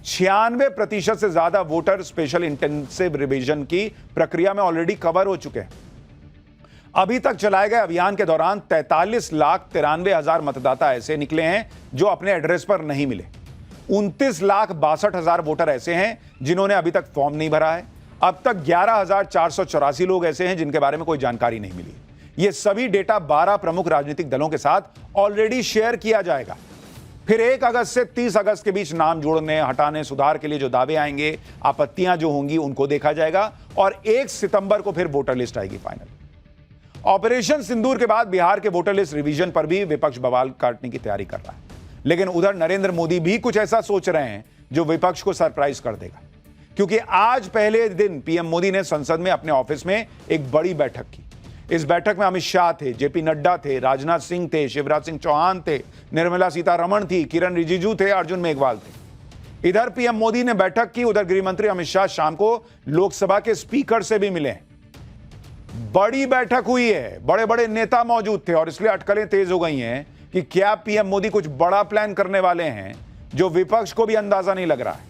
96% से ज्यादा वोटर स्पेशल इंटेंसिव रिवीजन की प्रक्रिया में ऑलरेडी कवर हो चुके हैं। अभी तक चलाए गए अभियान के दौरान 43,93,000 मतदाता ऐसे निकले हैं जो अपने एड्रेस पर नहीं मिले। 29,62,000 वोटर ऐसे हैं जिन्होंने अभी तक फॉर्म नहीं भरा है। अब तक 11,484 लोग ऐसे हैं जिनके बारे में कोई जानकारी नहीं मिली। ये सभी डेटा 12 प्रमुख राजनीतिक दलों के साथ ऑलरेडी शेयर किया जाएगा। फिर 1 अगस्त से 30 अगस्त के बीच नाम जोड़ने, हटाने, सुधार के लिए जो दावे आएंगे, आपत्तियां जो होंगी उनको देखा जाएगा, और 1 सितंबर को फिर वोटर लिस्ट आएगी फाइनल। ऑपरेशन सिंदूर के बाद बिहार के वोटर लिस्ट रिवीजन पर भी विपक्ष बवाल काटने की तैयारी कर रहा है, लेकिन उधर नरेंद्र मोदी भी कुछ ऐसा सोच रहे हैं जो विपक्ष को सरप्राइज कर देगा, क्योंकि आज पहले दिन पीएम मोदी ने संसद में अपने ऑफिस में एक बड़ी बैठक की। इस बैठक में अमित शाह थे, जेपी नड्डा थे, राजनाथ सिंह थे, शिवराज सिंह चौहान थे, निर्मला सीतारमण थी, किरण रिजिजू थे, अर्जुन मेघवाल थे। इधर पीएम मोदी ने बैठक की, उधर गृह मंत्री अमित शाह शाम को लोकसभा के स्पीकर से भी मिले हैं। बड़ी बैठक हुई है, बड़े बड़े नेता मौजूद थे, और इसलिए अटकलें तेज हो गई हैं कि क्या पीएम मोदी कुछ बड़ा प्लान करने वाले हैं जो विपक्ष को भी अंदाजा नहीं लग रहा है।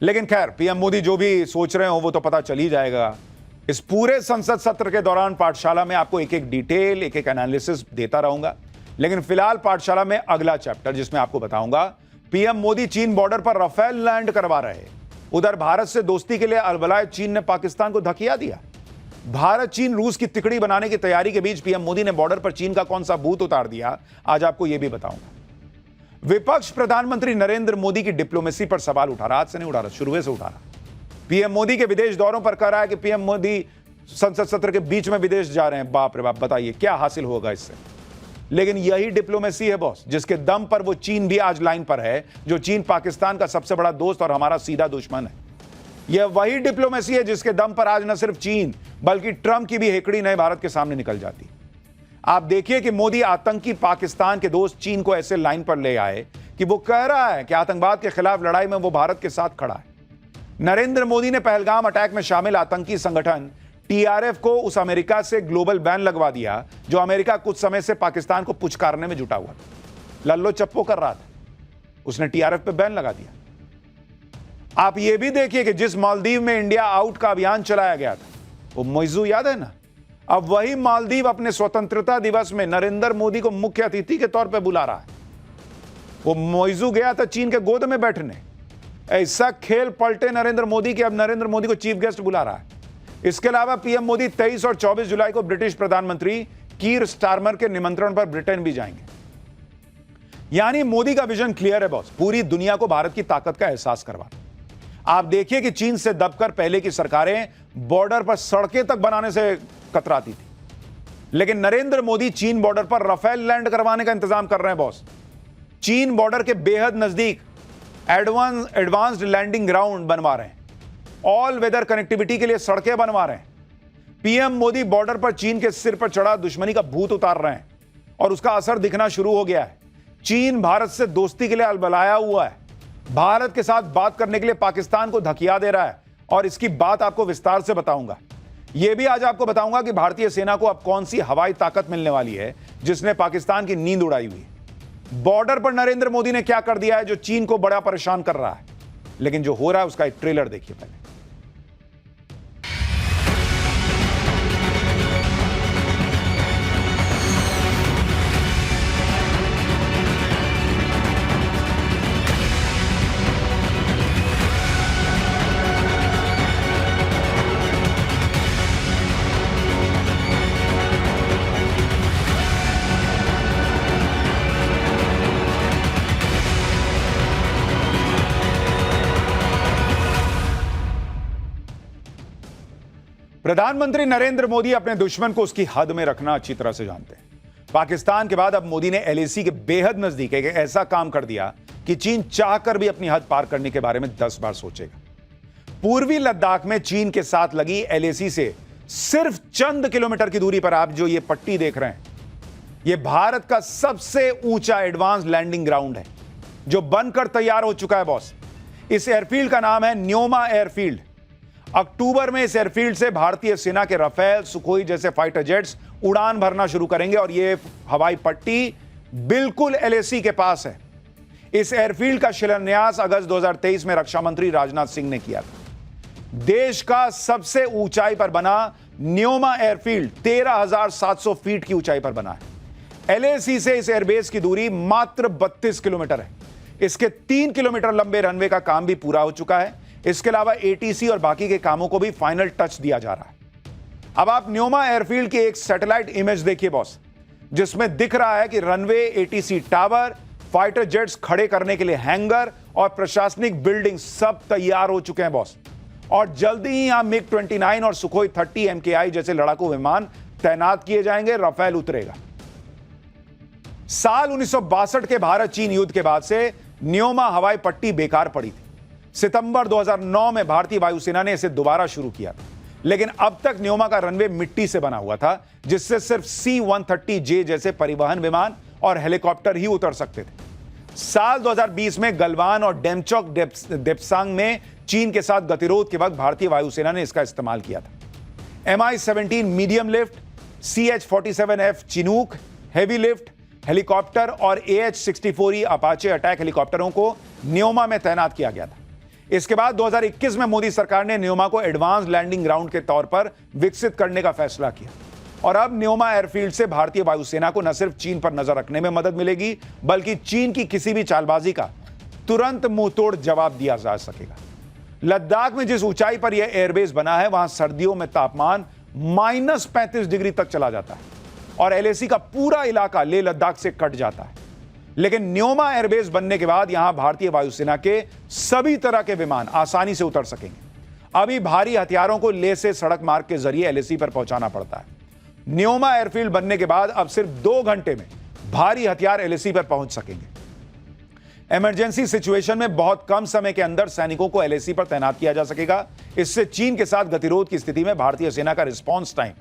लेकिन खैर, पीएम मोदी जो भी सोच रहे हो वो तो पता चल ही जाएगा। इस पूरे संसद सत्र के दौरान पाठशाला में आपको एक एक डिटेल, एक एक एनालिसिस देता रहूंगा, लेकिन फिलहाल पाठशाला में अगला चैप्टर जिसमें आपको बताऊंगा पीएम मोदी चीन बॉर्डर पर राफेल लैंड करवा रहे। उधर भारत से दोस्ती के लिए अलबलाए चीन ने पाकिस्तान को धकिया दिया। भारत चीन रूस की तिकड़ी बनाने की तैयारी के बीच पीएम मोदी ने बॉर्डर पर चीन का कौन सा भूत उतार दिया, आज आपको यह भी बताऊंगा। विपक्ष प्रधानमंत्री नरेंद्र मोदी की डिप्लोमेसी पर सवाल उठा रहा, आज से नहीं उठा रहा, शुरू से उठा रहा। पीएम मोदी के विदेश दौरों पर कह रहा है कि पीएम मोदी संसद सत्र के बीच में विदेश जा रहे हैं। बाप रे बाप, बताइए क्या हासिल होगा इससे। लेकिन यही डिप्लोमेसी है बॉस, जिसके दम पर वो चीन भी आज लाइन पर है, जो चीन पाकिस्तान का सबसे बड़ा दोस्त और हमारा सीधा दुश्मन है। यह वही डिप्लोमेसी है जिसके दम पर आज न सिर्फ चीन बल्कि ट्रंप की भी हेकड़ी नए भारत के सामने निकल जाती। आप देखिए कि मोदी आतंकी पाकिस्तान के दोस्त चीन को ऐसे लाइन पर ले आए कि वो कह रहा है कि आतंकवाद के खिलाफ लड़ाई में वो भारत के साथ खड़ा है। नरेंद्र मोदी ने पहलगाम अटैक में शामिल आतंकी संगठन टीआरएफ को उस अमेरिका से ग्लोबल बैन लगवा दिया जो अमेरिका कुछ समय से पाकिस्तान को पुचकारने में जुटा हुआ था, लल्लो चप्पो कर रहा था। उसने टीआरएफ पे बैन लगा दिया। आप ये भी देखिए कि जिस मालदीव में इंडिया आउट का अभियान चलाया गया था, वो मौजू याद है ना, अब वही मालदीव अपने स्वतंत्रता दिवस में नरेंद्र मोदी को मुख्य अतिथि के तौर पर बुला रहा है। वो मौजू गया था चीन के गोद में बैठने। ऐसा खेल पलटे नरेंद्र मोदी के, अब नरेंद्र मोदी को चीफ गेस्ट बुला रहा है। इसके अलावा पीएम मोदी 23 और 24 जुलाई को ब्रिटिश प्रधानमंत्री कीर स्टारमर के निमंत्रण पर ब्रिटेन भी जाएंगे। यानी मोदी का विजन क्लियर है बॉस, पूरी दुनिया को भारत की ताकत का एहसास करवाना। आप देखिए कि चीन से दबकर पहले की सरकारें बॉर्डर पर सड़कें तक बनाने से कतराती थी, लेकिन नरेंद्र मोदी चीन बॉर्डर पर राफेल लैंड करवाने का इंतजाम कर रहे हैं बॉस। चीन बॉर्डर के बेहद नजदीक एडवांस्ड लैंडिंग ग्राउंड बनवा रहे हैं, ऑल वेदर कनेक्टिविटी के लिए सड़कें बनवा रहे हैं। पीएम मोदी बॉर्डर पर चीन के सिर पर चढ़ा दुश्मनी का भूत उतार रहे हैं और उसका असर दिखना शुरू हो गया है। चीन भारत से दोस्ती के लिए अलबलाया हुआ है, भारत के साथ बात करने के लिए पाकिस्तान को धकिया दे रहा है और इसकी बात आपको विस्तार से बताऊंगा। यह भी आज आपको बताऊंगा कि भारतीय सेना को अब कौन सी हवाई ताकत मिलने वाली है जिसने पाकिस्तान की नींद उड़ाई हुई है। बॉर्डर पर नरेंद्र मोदी ने क्या कर दिया है जो चीन को बड़ा परेशान कर रहा है, लेकिन जो हो रहा है उसका एक ट्रेलर देखिए पहले। प्रधानमंत्री नरेंद्र मोदी अपने दुश्मन को उसकी हद में रखना अच्छी तरह से जानते हैं। पाकिस्तान के बाद अब मोदी ने एलएसी के बेहद नजदीक एक ऐसा काम कर दिया कि चीन चाहकर भी अपनी हद पार करने के बारे में 10 बार सोचेगा। पूर्वी लद्दाख में चीन के साथ लगी एलएसी से सिर्फ चंद किलोमीटर की दूरी पर आप जो ये पट्टी देख रहे हैं, यह भारत का सबसे ऊंचा एडवांस लैंडिंग ग्राउंड है जो बनकर तैयार हो चुका है बॉस। इस एयरफील्ड का नाम है न्योमा एयरफील्ड। अक्टूबर में इस एयरफील्ड से भारतीय सेना के राफेल, सुखोई जैसे फाइटर जेट्स उड़ान भरना शुरू करेंगे और यह हवाई पट्टी बिल्कुल एलएसी के पास है। इस एयरफील्ड का शिलान्यास अगस्त 2023 में रक्षा मंत्री राजनाथ सिंह ने किया था। देश का सबसे ऊंचाई पर बना न्योमा एयरफील्ड 13,700 फीट की ऊंचाई पर बना है। एलएसी से इस एयरबेस की दूरी मात्र 32 किलोमीटर है। इसके 3 किलोमीटर लंबे रनवे का काम भी पूरा हो चुका है। इसके अलावा एटीसी और बाकी के कामों को भी फाइनल टच दिया जा रहा है। अब आप न्योमा एयरफील्ड की एक सैटेलाइट इमेज देखिए बॉस, जिसमें दिख रहा है कि runway, ATC tower, fighter jets खड़े करने के लिए हैंगर और प्रशासनिक बिल्डिंग सब तैयार हो चुके हैं बॉस। और जल्दी ही यहां मिग 29 और सुखोई 30 MKI जैसे लड़ाकू विमान तैनात किए जाएंगे, राफेल उतरेगा। साल 1962 के भारत चीन युद्ध के बाद से न्योमा हवाई पट्टी बेकार पड़ी थी। सितंबर 2009 में भारतीय वायुसेना ने इसे दोबारा शुरू किया था, लेकिन अब तक न्योमा का रनवे मिट्टी से बना हुआ था, जिससे सिर्फ C-130J जैसे परिवहन विमान और हेलीकॉप्टर ही उतर सकते थे। साल 2020 में गलवान और डेमचोक देप्सांग में चीन के साथ गतिरोध के वक्त भारतीय वायुसेना ने इसका इस्तेमाल किया था। Mi-17 medium lift, CH-47F Chinook heavy lift helicopter और AH-64E अपाचे अटैक हेलीकॉप्टरों को न्योमा में तैनात किया गया था। इसके बाद 2021 में मोदी सरकार ने न्योमा को एडवांस लैंडिंग ग्राउंड के तौर पर विकसित करने का फैसला किया और अब न्योमा एयरफील्ड से भारतीय वायुसेना को न सिर्फ चीन पर नजर रखने में मदद मिलेगी, बल्कि चीन की किसी भी चालबाजी का तुरंत मुंहतोड़ जवाब दिया जा सकेगा। लद्दाख में जिस ऊंचाई पर यह एयरबेस बना है, वहां सर्दियों में तापमान -35 डिग्री तक चला जाता है और एलएसी का पूरा इलाका लेह लद्दाख से कट जाता है। लेकिन न्योमा एयरबेस बनने के बाद यहां भारतीय वायुसेना के सभी तरह के विमान आसानी से उतर सकेंगे। अभी भारी हथियारों को लेह से सड़क मार्ग के जरिए एलएसी पर पहुंचाना पड़ता है। न्योमा एयरफील्ड बनने के बाद अब सिर्फ 2 घंटे में भारी हथियार एलएसी पर पहुंच सकेंगे। इमरजेंसी सिचुएशन में बहुत कम समय के अंदर सैनिकों को एलएसी पर तैनात किया जा सकेगा। इससे चीन के साथ गतिरोध की स्थिति में भारतीय सेना का रिस्पॉन्स टाइम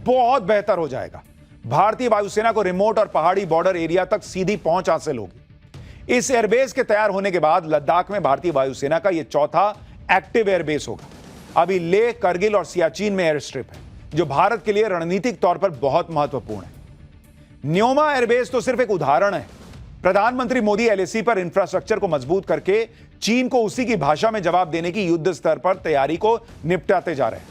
बहुत बेहतर हो जाएगा। भारतीय वायुसेना को रिमोट और पहाड़ी बॉर्डर एरिया तक सीधी पहुंच हासिल होगी। इस एयरबेस के तैयार होने के बाद लद्दाख में भारतीय वायुसेना का यह चौथा एक्टिव एयरबेस होगा। अभी लेह, करगिल और सियाचिन में एयर स्ट्रिप है, जो भारत के लिए रणनीतिक तौर पर बहुत महत्वपूर्ण है। न्योमा एयरबेस तो सिर्फ एक उदाहरण है। प्रधानमंत्री मोदी एलएसी पर इंफ्रास्ट्रक्चर को मजबूत करके चीन को उसी की भाषा में जवाब देने की युद्ध स्तर पर तैयारी को निपटाते जा रहे हैं।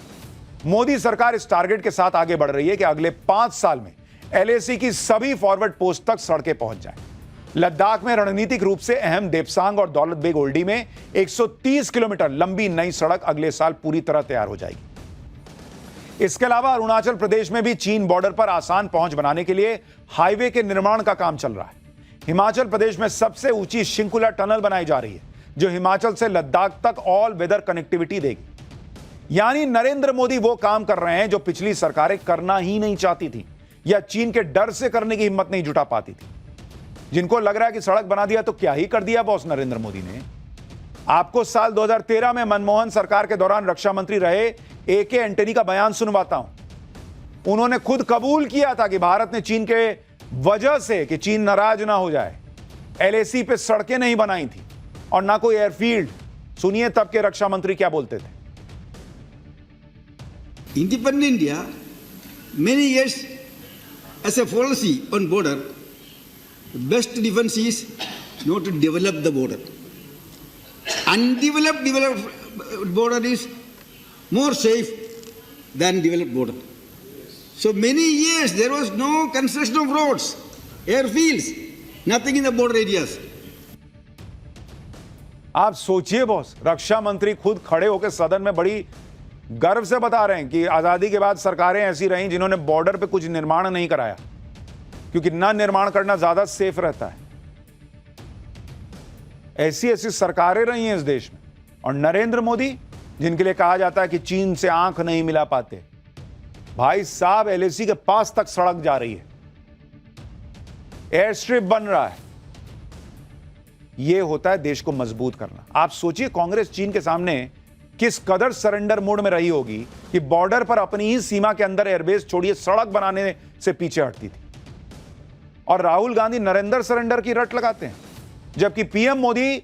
मोदी सरकार इस टारगेट के साथ आगे बढ़ रही है कि अगले 5 साल में एलएसी की सभी फॉरवर्ड पोस्ट तक सड़कें पहुंच जाएं। लद्दाख में रणनीतिक रूप से अहम देप्सांग और दौलत बेग ओल्डी में 130 किलोमीटर लंबी नई सड़क अगले साल पूरी तरह तैयार हो जाएगी। इसके अलावा अरुणाचल प्रदेश में भी चीन बॉर्डर पर आसान पहुंच बनाने के लिए हाईवे के निर्माण का काम चल रहा है। हिमाचल प्रदेश में सबसे ऊंची शिंकुला टनल बनाई जा रही है, जो हिमाचल से लद्दाख तक ऑल वेदर कनेक्टिविटी देगी। यानी नरेंद्र मोदी वो काम कर रहे हैं जो पिछली सरकारें करना ही नहीं चाहती थी या चीन के डर से करने की हिम्मत नहीं जुटा पाती थी। जिनको लग रहा है कि सड़क बना दिया तो क्या ही कर दिया बॉस नरेंद्र मोदी ने, आपको साल 2013 में मनमोहन सरकार के दौरान रक्षा मंत्री रहे AK एंटनी का बयान सुनवाता हूं। उन्होंने खुद कबूल किया था कि भारत ने चीन के वजह से कि चीन नाराज ना हो जाए LAC पे सड़कें नहीं बनाई थी और ना कोई एयरफील्ड। सुनिए तब के रक्षा मंत्री क्या बोलते थे। Independent India, many years as a policy on border, the best defense is not to develop the border. Undeveloped border is more safe than developed border. So many years there was no construction of roads, airfields, nothing in the border areas. आप सोचिए boss, रक्षा मंत्री खुद खड़े होकर सदन में बड़ी गर्व से बता रहे हैं कि आजादी के बाद सरकारें ऐसी रहीं जिन्होंने बॉर्डर पे कुछ निर्माण नहीं कराया, क्योंकि ना निर्माण करना ज्यादा सेफ रहता है। ऐसी ऐसी सरकारें रही हैं इस देश में। और नरेंद्र मोदी, जिनके लिए कहा जाता है कि चीन से आंख नहीं मिला पाते, भाई साहब LAC के पास तक सड़क जा रही है, एयर स्ट्रिप बन रहा है। यह होता है देश को मजबूत करना। आप सोचिए कांग्रेस चीन के सामने किस कदर सरेंडर मोड में रही होगी कि बॉर्डर पर अपनी ही सीमा के अंदर एयरबेस छोड़िए सड़क बनाने से पीछे हटती थी। और राहुल गांधी नरेंद्र सरेंडर की रट लगाते हैं, जबकि PM मोदी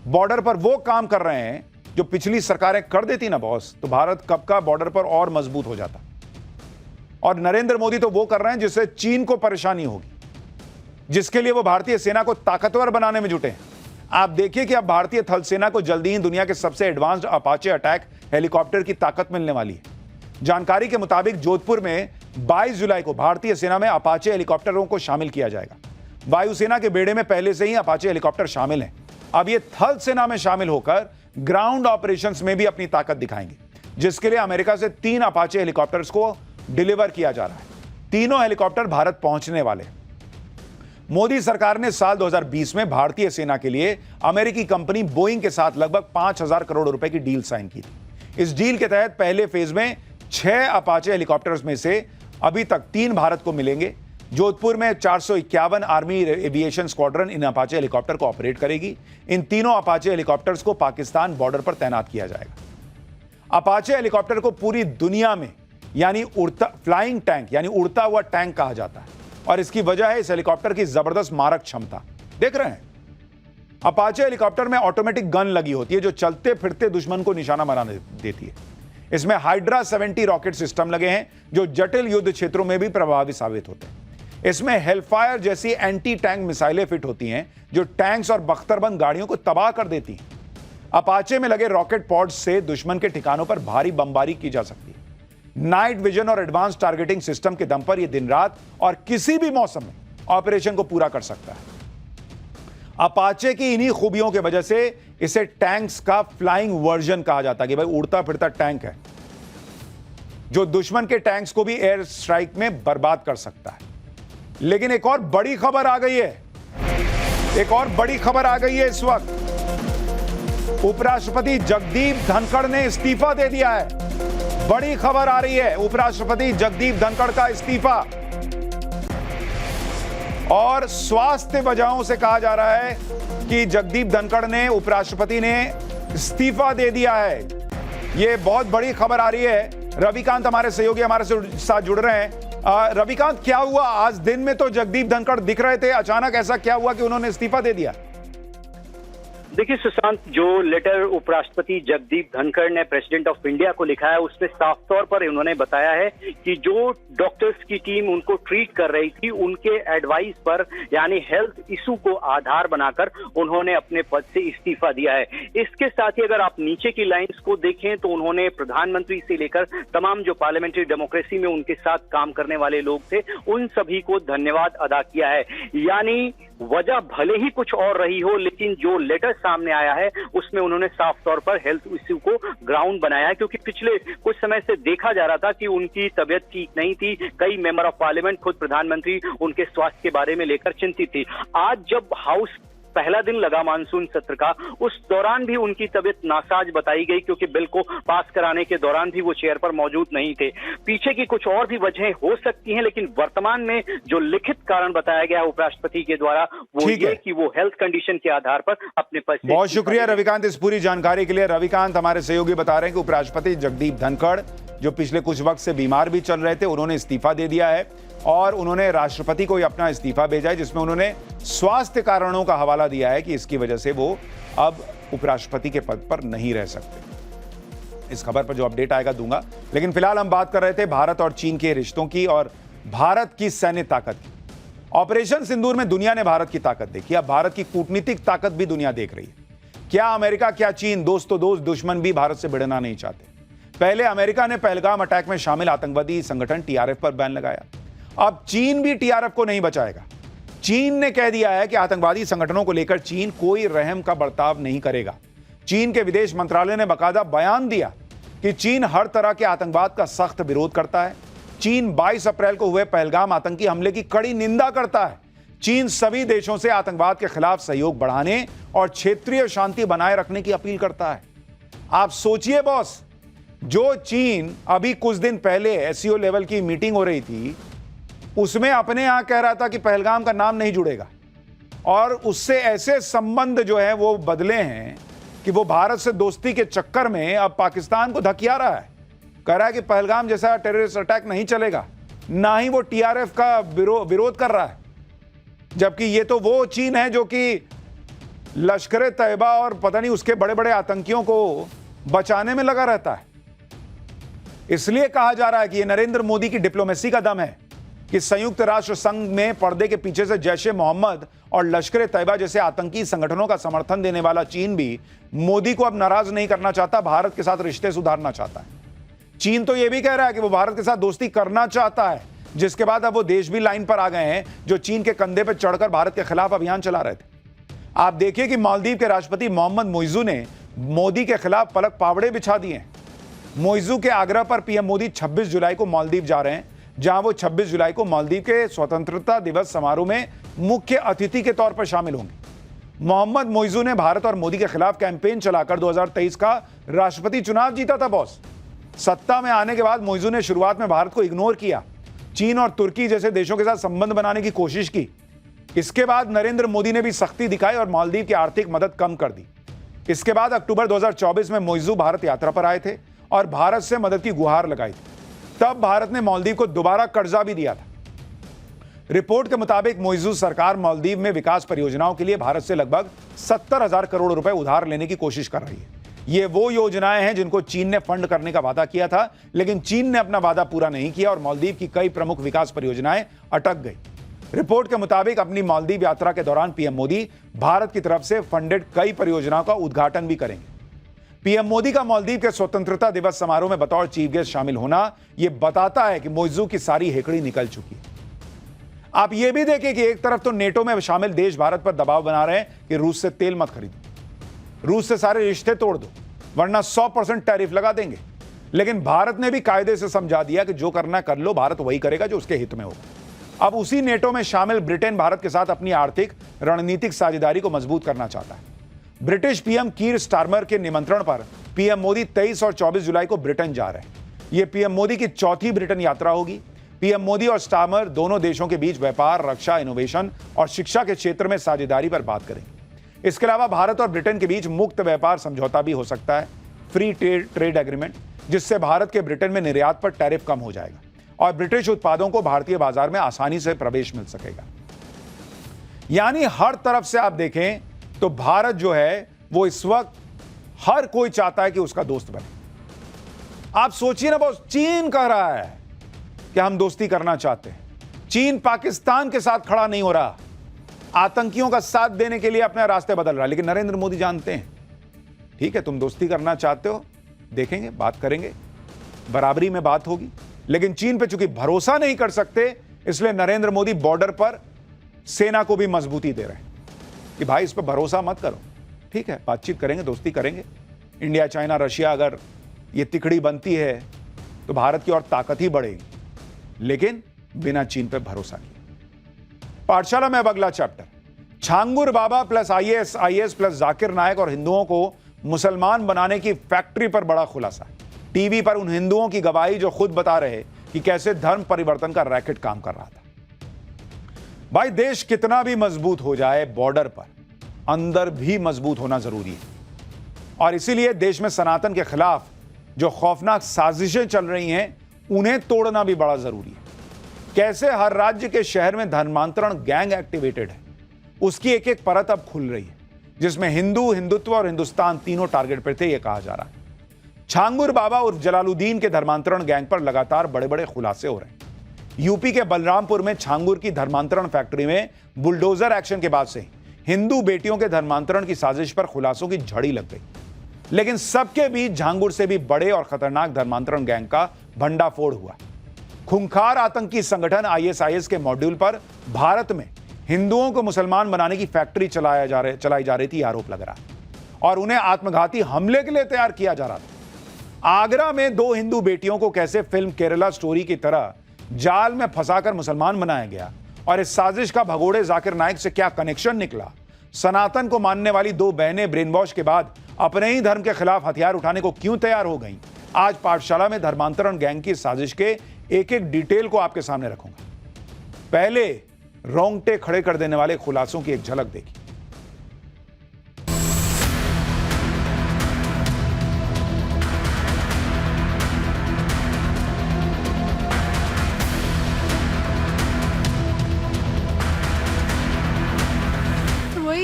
बॉर्डर पर वो काम कर रहे हैं जो पिछली सरकारें कर देती ना बॉस, तो भारत कब का बॉर्डर पर और मजबूत हो जाता। और नरेंद्र मोदी तो वो कर रहे हैं जिससे चीन को परेशानी होगी, जिसके लिए वो भारतीय सेना को ताकतवर बनाने में जुटे हैं। आप देखिए कि अब भारतीय थल सेना को जल्दी ही दुनिया के सबसे एडवांस्ड अपाचे अटैक हेलीकॉप्टर की ताकत मिलने वाली है। जानकारी के मुताबिक जोधपुर में 22 जुलाई को भारतीय सेना में अपाचे हेलीकॉप्टरों को शामिल किया जाएगा। वायुसेना के बेड़े में पहले से ही अपाचे हेलीकॉप्टर शामिल हैं। अब ये थल सेना में शामिल होकर ग्राउंड ऑपरेशंस में भी अपनी ताकत दिखाएंगे, जिसके लिए अमेरिका से 3 अपाचे हेलीकॉप्टर्स को डिलीवर किया जा रहा है। तीनों हेलीकॉप्टर भारत पहुंचने वाले हैं। मोदी सरकार ने साल 2020 में भारतीय सेना के लिए अमेरिकी कंपनी बोइंग के साथ लगभग 5,000 करोड़ रुपए की डील साइन की थी। इस डील के तहत पहले फेज में 6 अपाचे हेलीकॉप्टर्स में से अभी तक 3 भारत को मिलेंगे। जोधपुर में 451 आर्मी एविएशन स्क्वाड्रन इन अपाचे हेलीकॉप्टर को ऑपरेट करेगी। इन तीनों अपाचे हेलीकॉप्टर्स को पाकिस्तान बॉर्डर पर तैनात किया जाएगा। अपाचे हेलीकॉप्टर को पूरी दुनिया में यानी फ्लाइंग टैंक यानी उड़ता हुआ टैंक कहा जाता है, और इसकी वजह है इस हेलीकॉप्टर की जबरदस्त मारक क्षमता। देख रहे हैं, अपाचे हेलीकॉप्टर में ऑटोमेटिक गन लगी होती है जो चलते फिरते दुश्मन को निशाना बना देती है। इसमें हाइड्रा 70 रॉकेट सिस्टम लगे हैं जो जटिल युद्ध क्षेत्रों में भी प्रभावी साबित होते हैं। इसमें हेलफायर जैसी एंटी टैंक मिसाइलें फिट होती हैं जो टैंक्स और बख्तरबंद गाड़ियों को तबाह कर देती हैं। अपाचे में लगे रॉकेट पॉड्स से दुश्मन के ठिकानों पर भारी बमबारी की जा सकती है। नाइट विजन और एडवांस टारगेटिंग सिस्टम के दम पर यह दिन रात और किसी भी मौसम में ऑपरेशन को पूरा कर सकता है। अपाचे की इन्हीं खूबियों की वजह से इसे टैंक्स का फ्लाइंग वर्जन कहा जाता है कि भाई उड़ता फिरता टैंक है जो दुश्मन के टैंक्स को भी एयर स्ट्राइक में बर्बाद कर सकता है। लेकिन एक और बड़ी खबर आ गई है, एक और बड़ी खबर आ गई है इस वक्त। उपराष्ट्रपति जगदीप धनखड़ ने इस्तीफा दे दिया है। बड़ी खबर आ रही है, उपराष्ट्रपति जगदीप धनखड़ का इस्तीफा। और स्वास्थ्य वजहों से कहा जा रहा है कि जगदीप धनखड़ ने उपराष्ट्रपति ने इस्तीफा दे दिया है। यह बहुत बड़ी खबर आ रही है। रविकांत हमारे सहयोगी हमारे साथ जुड़ रहे हैं। रविकांत, क्या हुआ आज दिन में? तो जगदीप धनखड़ दिख रहे थे, अचानक ऐसा क्या हुआ कि उन्होंने इस्तीफा दे दिया? देखिए सुशांत, जो लेटर उपराष्ट्रपति जगदीप धनखड़ ने प्रेसिडेंट ऑफ इंडिया को लिखा है उसमें साफ तौर पर उन्होंने बताया है कि जो डॉक्टर्स की टीम उनको ट्रीट कर रही थी उनके एडवाइस पर यानी हेल्थ इशू को आधार बनाकर उन्होंने अपने पद से इस्तीफा दिया है। इसके साथ ही अगर आप नीचे की लाइंस को देखें तो उन्होंने प्रधानमंत्री से लेकर तमाम जो पार्लियामेंट्री डेमोक्रेसी में उनके साथ काम करने वाले लोग थे उन सभी को धन्यवाद अदा किया है। यानी वजह भले ही कुछ और रही हो, लेकिन जो लेटर सामने आया है उसमें उन्होंने साफ तौर पर हेल्थ इश्यू को ग्राउंड बनाया है, क्योंकि पिछले कुछ समय से देखा जा रहा था कि उनकी तबीयत ठीक नहीं थी। कई मेंबर ऑफ पार्लियामेंट, खुद प्रधानमंत्री उनके स्वास्थ्य के बारे में लेकर चिंतित थी। आज जब हाउस पहला दिन लगा मानसून सत्र का, उस दौरान भी उनकी तबीयत नासाज बताई गई, क्योंकि बिल को पास कराने के दौरान भी वो चेयर पर मौजूद नहीं थे। पीछे की कुछ और भी वजहें हो सकती हैं, लेकिन वर्तमान में जो लिखित कारण बताया गया है उपराष्ट्रपति के द्वारा वो ये कि वो हेल्थ कंडीशन के आधार पर अपने पद से। बहुत शुक्रिया रविकांत इस पूरी जानकारी के लिए। रविकांत हमारे सहयोगी बता रहे हैं कि उपराष्ट्रपति जगदीप धनखड़ जो पिछले कुछ वक्त से बीमार भी चल रहे थे, उन्होंने इस्तीफा दे दिया है और उन्होंने राष्ट्रपति को अपना इस्तीफा भेजा है, जिसमें उन्होंने स्वास्थ्य कारणों का हवाला दिया है कि इसकी वजह से वो अब उपराष्ट्रपति के पद पर नहीं रह सकते। इस खबर पर जो अपडेट आएगा दूंगा, लेकिन फिलहाल हम बात कर रहे थे भारत और चीन के रिश्तों की और भारत की सैन्य ताकत की। ऑपरेशन सिंदूर में दुनिया ने भारत की ताकत देखी, अब भारत की कूटनीतिक ताकत भी दुनिया देख रही है। क्या अमेरिका, क्या चीन, दोस्त तो दोस्त, दुश्मन भी भारत से भिड़ना नहीं चाहते। पहले अमेरिका ने पहलगाम अटैक में शामिल आतंकवादी संगठन टीआरएफ पर बैन लगाया, अब चीन भी टीआरएफ को नहीं बचाएगा। चीन ने कह दिया है कि आतंकवादी संगठनों को लेकर चीन कोई रहम का बर्ताव नहीं करेगा। चीन के विदेश मंत्रालय ने बाकायदा बयान दिया कि चीन हर तरह के आतंकवाद का सख्त विरोध करता है। चीन 22 अप्रैल को हुए पहलगाम आतंकी हमले की कड़ी निंदा करता है। चीन सभी देशों से आतंकवाद के खिलाफ सहयोग बढ़ाने और क्षेत्रीय शांति बनाए रखने की अपील करता है। आप सोचिए बॉस, जो चीन अभी कुछ दिन पहले एससीओ लेवल की मीटिंग हो रही थी, उसमें अपने यहां कह रहा था कि पहलगाम का नाम नहीं जुड़ेगा, और उससे ऐसे संबंध जो है वो बदले हैं कि वो भारत से दोस्ती के चक्कर में अब पाकिस्तान को धकिया रहा है। कह रहा है कि पहलगाम जैसा टेररिस्ट अटैक नहीं चलेगा, ना ही वो टीआरएफ का विरोध कर रहा है। जबकि ये तो वो चीन है जो कि लश्कर तैयबा और पता नहीं उसके बड़े बड़े आतंकियों को बचाने में लगा रहता है। इसलिए कहा जा रहा है कि ये नरेंद्र मोदी की डिप्लोमेसी का दम है कि संयुक्त राष्ट्र संघ में पर्दे के पीछे से जैश ए मोहम्मद और लश्कर तैयबा जैसे आतंकी संगठनों का समर्थन देने वाला चीन भी मोदी को अब नाराज नहीं करना चाहता, भारत के साथ रिश्ते सुधारना चाहता है। चीन तो यह भी कह रहा है कि वो भारत के साथ दोस्ती करना चाहता है, जिसके बाद अब वो देश भी लाइन पर आ गए हैं जो चीन के कंधे पर चढ़कर भारत के खिलाफ अभियान चला रहे थे। आप देखिए कि मालदीव के राष्ट्रपति मोहम्मद मोइजू ने मोदी के खिलाफ पलक पावड़े बिछा दिए हैं। मोइजू के आग्रह पर पीएम मोदी 26 जुलाई को मालदीव जा रहे हैं, जहां वो 26 जुलाई को मालदीव के स्वतंत्रता दिवस समारोह में मुख्य अतिथि के तौर पर शामिल होंगे। मोहम्मद मोइजू ने भारत और मोदी के खिलाफ कैंपेन चलाकर 2023 का राष्ट्रपति चुनाव जीता था बॉस। सत्ता में आने के बाद मोइजू ने शुरुआत में भारत को इग्नोर किया, चीन और तुर्की जैसे देशों के साथ संबंध बनाने की कोशिश की। इसके बाद नरेंद्र मोदी ने भी सख्ती दिखाई और मालदीव की आर्थिक मदद कम कर दी। इसके बाद अक्टूबर 2024 में मोइजू भारत यात्रा पर आए थे और भारत से मदद की गुहार लगाई थी। तब भारत ने मालदीव को दोबारा कर्जा भी दिया था। रिपोर्ट के मुताबिक मोइजू सरकार मालदीव में विकास परियोजनाओं के लिए भारत से लगभग 70,000 करोड़ रुपए उधार लेने की कोशिश कर रही है। ये वो योजनाएं हैं जिनको चीन ने फंड करने का वादा किया था, लेकिन चीन ने अपना वादा पूरा नहीं किया और मालदीव की कई प्रमुख विकास परियोजनाएं अटक गई। रिपोर्ट के मुताबिक अपनी मालदीव यात्रा के दौरान पीएम मोदी भारत की तरफ से फंडेड कई परियोजनाओं का उद्घाटन भी करेंगे। पीएम मोदी का मालदीव के स्वतंत्रता दिवस समारोह में बतौर चीफ गेस्ट शामिल होना यह बताता है कि मोइजू की सारी हेकड़ी निकल चुकी है। आप यह भी देखें कि एक तरफ तो नेटो में शामिल देश भारत पर दबाव बना रहे हैं कि रूस से तेल मत खरीदो, रूस से सारे रिश्ते तोड़ दो, वरना 100% टैरिफ लगा देंगे। लेकिन भारत ने भी कायदे से समझा दिया कि जो करना कर लो, भारत वही करेगा जो उसके हित में होगा। अब उसी नेटो में शामिल ब्रिटेन भारत के साथ अपनी आर्थिक रणनीतिक साझेदारी को मजबूत करना चाहता है। ब्रिटिश पीएम कीर स्टारमर के निमंत्रण पर पीएम मोदी 23 और 24 जुलाई को ब्रिटेन जा रहे हैं। यह पीएम मोदी की चौथी ब्रिटेन यात्रा होगी। पीएम मोदी और स्टारमर दोनों देशों के बीच व्यापार, रक्षा, इनोवेशन और शिक्षा के क्षेत्र में साझेदारी पर बात करेंगे। इसके अलावा भारत और ब्रिटेन के बीच मुक्त व्यापार समझौता भी हो सकता है, फ्री ट्रेड एग्रीमेंट, जिससे भारत के ब्रिटेन में निर्यात पर टैरिफ कम हो जाएगा और ब्रिटिश उत्पादों को भारतीय बाजार में आसानी से प्रवेश मिल सकेगा। यानी हर तरफ से आप देखें तो भारत जो है वो इस वक्त हर कोई चाहता है कि उसका दोस्त बने। आप सोचिए ना बॉस, चीन कह रहा है कि हम दोस्ती करना चाहते हैं। चीन पाकिस्तान के साथ खड़ा नहीं हो रहा, आतंकियों का साथ देने के लिए अपने रास्ते बदल रहा है। लेकिन नरेंद्र मोदी जानते हैं, ठीक है तुम दोस्ती करना चाहते हो, देखेंगे, बात करेंगे, बराबरी में बात होगी। लेकिन चीन पे चूंकि भरोसा नहीं कर सकते, इसलिए नरेंद्र मोदी बॉर्डर पर सेना को भी मजबूती दे रहे हैं कि भाई इस पर भरोसा मत करो, ठीक है बातचीत करेंगे, दोस्ती करेंगे। इंडिया, चाइना, रशिया अगर ये तिकड़ी बनती है तो भारत की और ताकत ही बढ़ेगी, लेकिन बिना चीन पर भरोसा किए। पाठशाला में अब अगला chapter, Changur Baba plus IS plus Zakir Naik और हिंदुओं को मुसलमान बनाने की फैक्ट्री पर बड़ा खुलासा। टीवी पर उन हिंदुओं की गवाही जो खुद बता रहे कि कैसे धर्म परिवर्तन का रैकेट काम कर रहा था। भाई, देश कितना भी मजबूत हो जाए, बॉर्डर पर अंदर भी मजबूत होना जरूरी है। और इसीलिए देश में सनातन के खिलाफ जो खौफनाक साजिशें चल रही हैं, उन्हें तोड़ना भी बड़ा जरूरी है। कैसे हर राज्य के शहर में धर्मांतरण गैंग एक्टिवेटेड है, उसकी एक एक परत अब खुल रही है, जिसमें हिंदू, हिंदुत्व और हिंदुस्तान तीनों टारगेट पर थे, यह कहा जा रहा है। छांगुर बाबा उर्फ जलालुद्दीन के धर्मांतरण गैंग पर लगातार बड़े बड़े खुलासे हो रहे हैं। यूपी के बलरामपुर में छांगुर की धर्मांतरण फैक्ट्री में बुलडोजर एक्शन के बाद से हिंदू बेटियों के धर्मांतरण की साजिश पर खुलासों की झड़ी लग गई। लेकिन सबके बीच झांगुर से भी बड़े और खतरनाक धर्मांतरण गैंग का भंडाफोड़ हुआ। खूंखार आतंकी संगठन आईएसआईएस के मॉड्यूल पर भारत में हिंदुओं को मुसलमान बनाने की फैक्ट्री चलाई जा रही थी, आरोप लग रहा है, और उन्हें आत्मघाती हमले के लिए तैयार किया जा रहा था। आगरा में 2 हिंदू बेटियों को कैसे फिल्म केरला स्टोरी की तरह जाल में फंसाकर मुसलमान बनाया गया, और इस साजिश का भगोड़े जाकिर नायक से क्या कनेक्शन निकला। सनातन को मानने वाली 2 बहनें ब्रेन वॉश के बाद अपने ही धर्म के खिलाफ हथियार उठाने को क्यों तैयार हो गईं। आज पाठशाला में धर्मांतरण गैंग की साजिश के एक एक डिटेल को आपके सामने रखूंगा। पहले रोंगटे खड़े कर देने वाले खुलासों की एक झलक देखिए।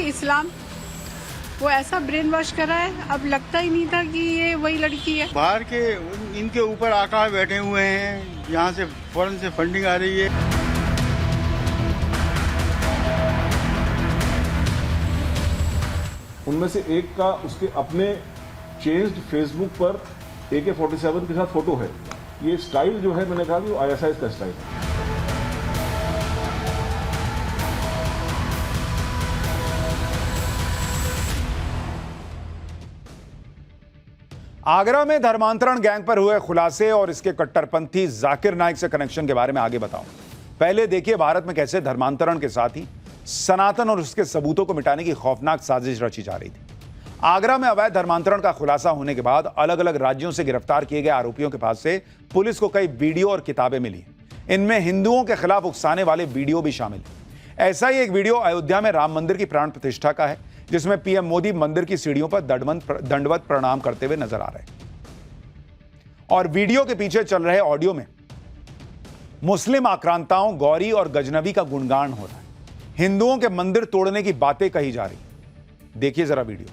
इस्लाम वो ऐसा ब्रेन वॉश करा है, अब लगता ही नहीं था कि ये वही लड़की है। बाहर के इनके ऊपर आका बैठे हुए हैं, यहाँ से फौरन से फंडिंग आ रही है। उनमें से एक का उसके अपने चेंज्ड फेसबुक पर AK-47 के साथ फोटो है। ये स्टाइल जो है, मैंने कहा कि वो आईएसआईएस का स्टाइल है। आगरा में धर्मांतरण गैंग पर हुए खुलासे और इसके कट्टरपंथी जाकिर नायक से कनेक्शन के बारे में आगे बताऊं। पहले देखिए भारत में कैसे धर्मांतरण के साथ ही सनातन और उसके सबूतों को मिटाने की खौफनाक साजिश रची जा रही थी। आगरा में अवैध धर्मांतरण का खुलासा होने के बाद अलग अलग राज्यों से गिरफ्तार किए गए आरोपियों के पास से पुलिस को कई वीडियो और किताबें मिली। इनमें हिंदुओं के खिलाफ उकसाने वाले वीडियो भी शामिल है। ऐसा ही एक वीडियो अयोध्या में राम मंदिर की प्राण प्रतिष्ठा का है, जिसमें पीएम मोदी मंदिर की सीढ़ियों पर दंडवत प्रणाम करते हुए नजर आ रहे हैं। और वीडियो के पीछे चल रहे ऑडियो में मुस्लिम आक्रांताओं, गौरी और गजनबी का गुणगान हो रहा है। हिंदुओं के मंदिर तोड़ने की बातें कही जा रही। देखिए जरा वीडियो।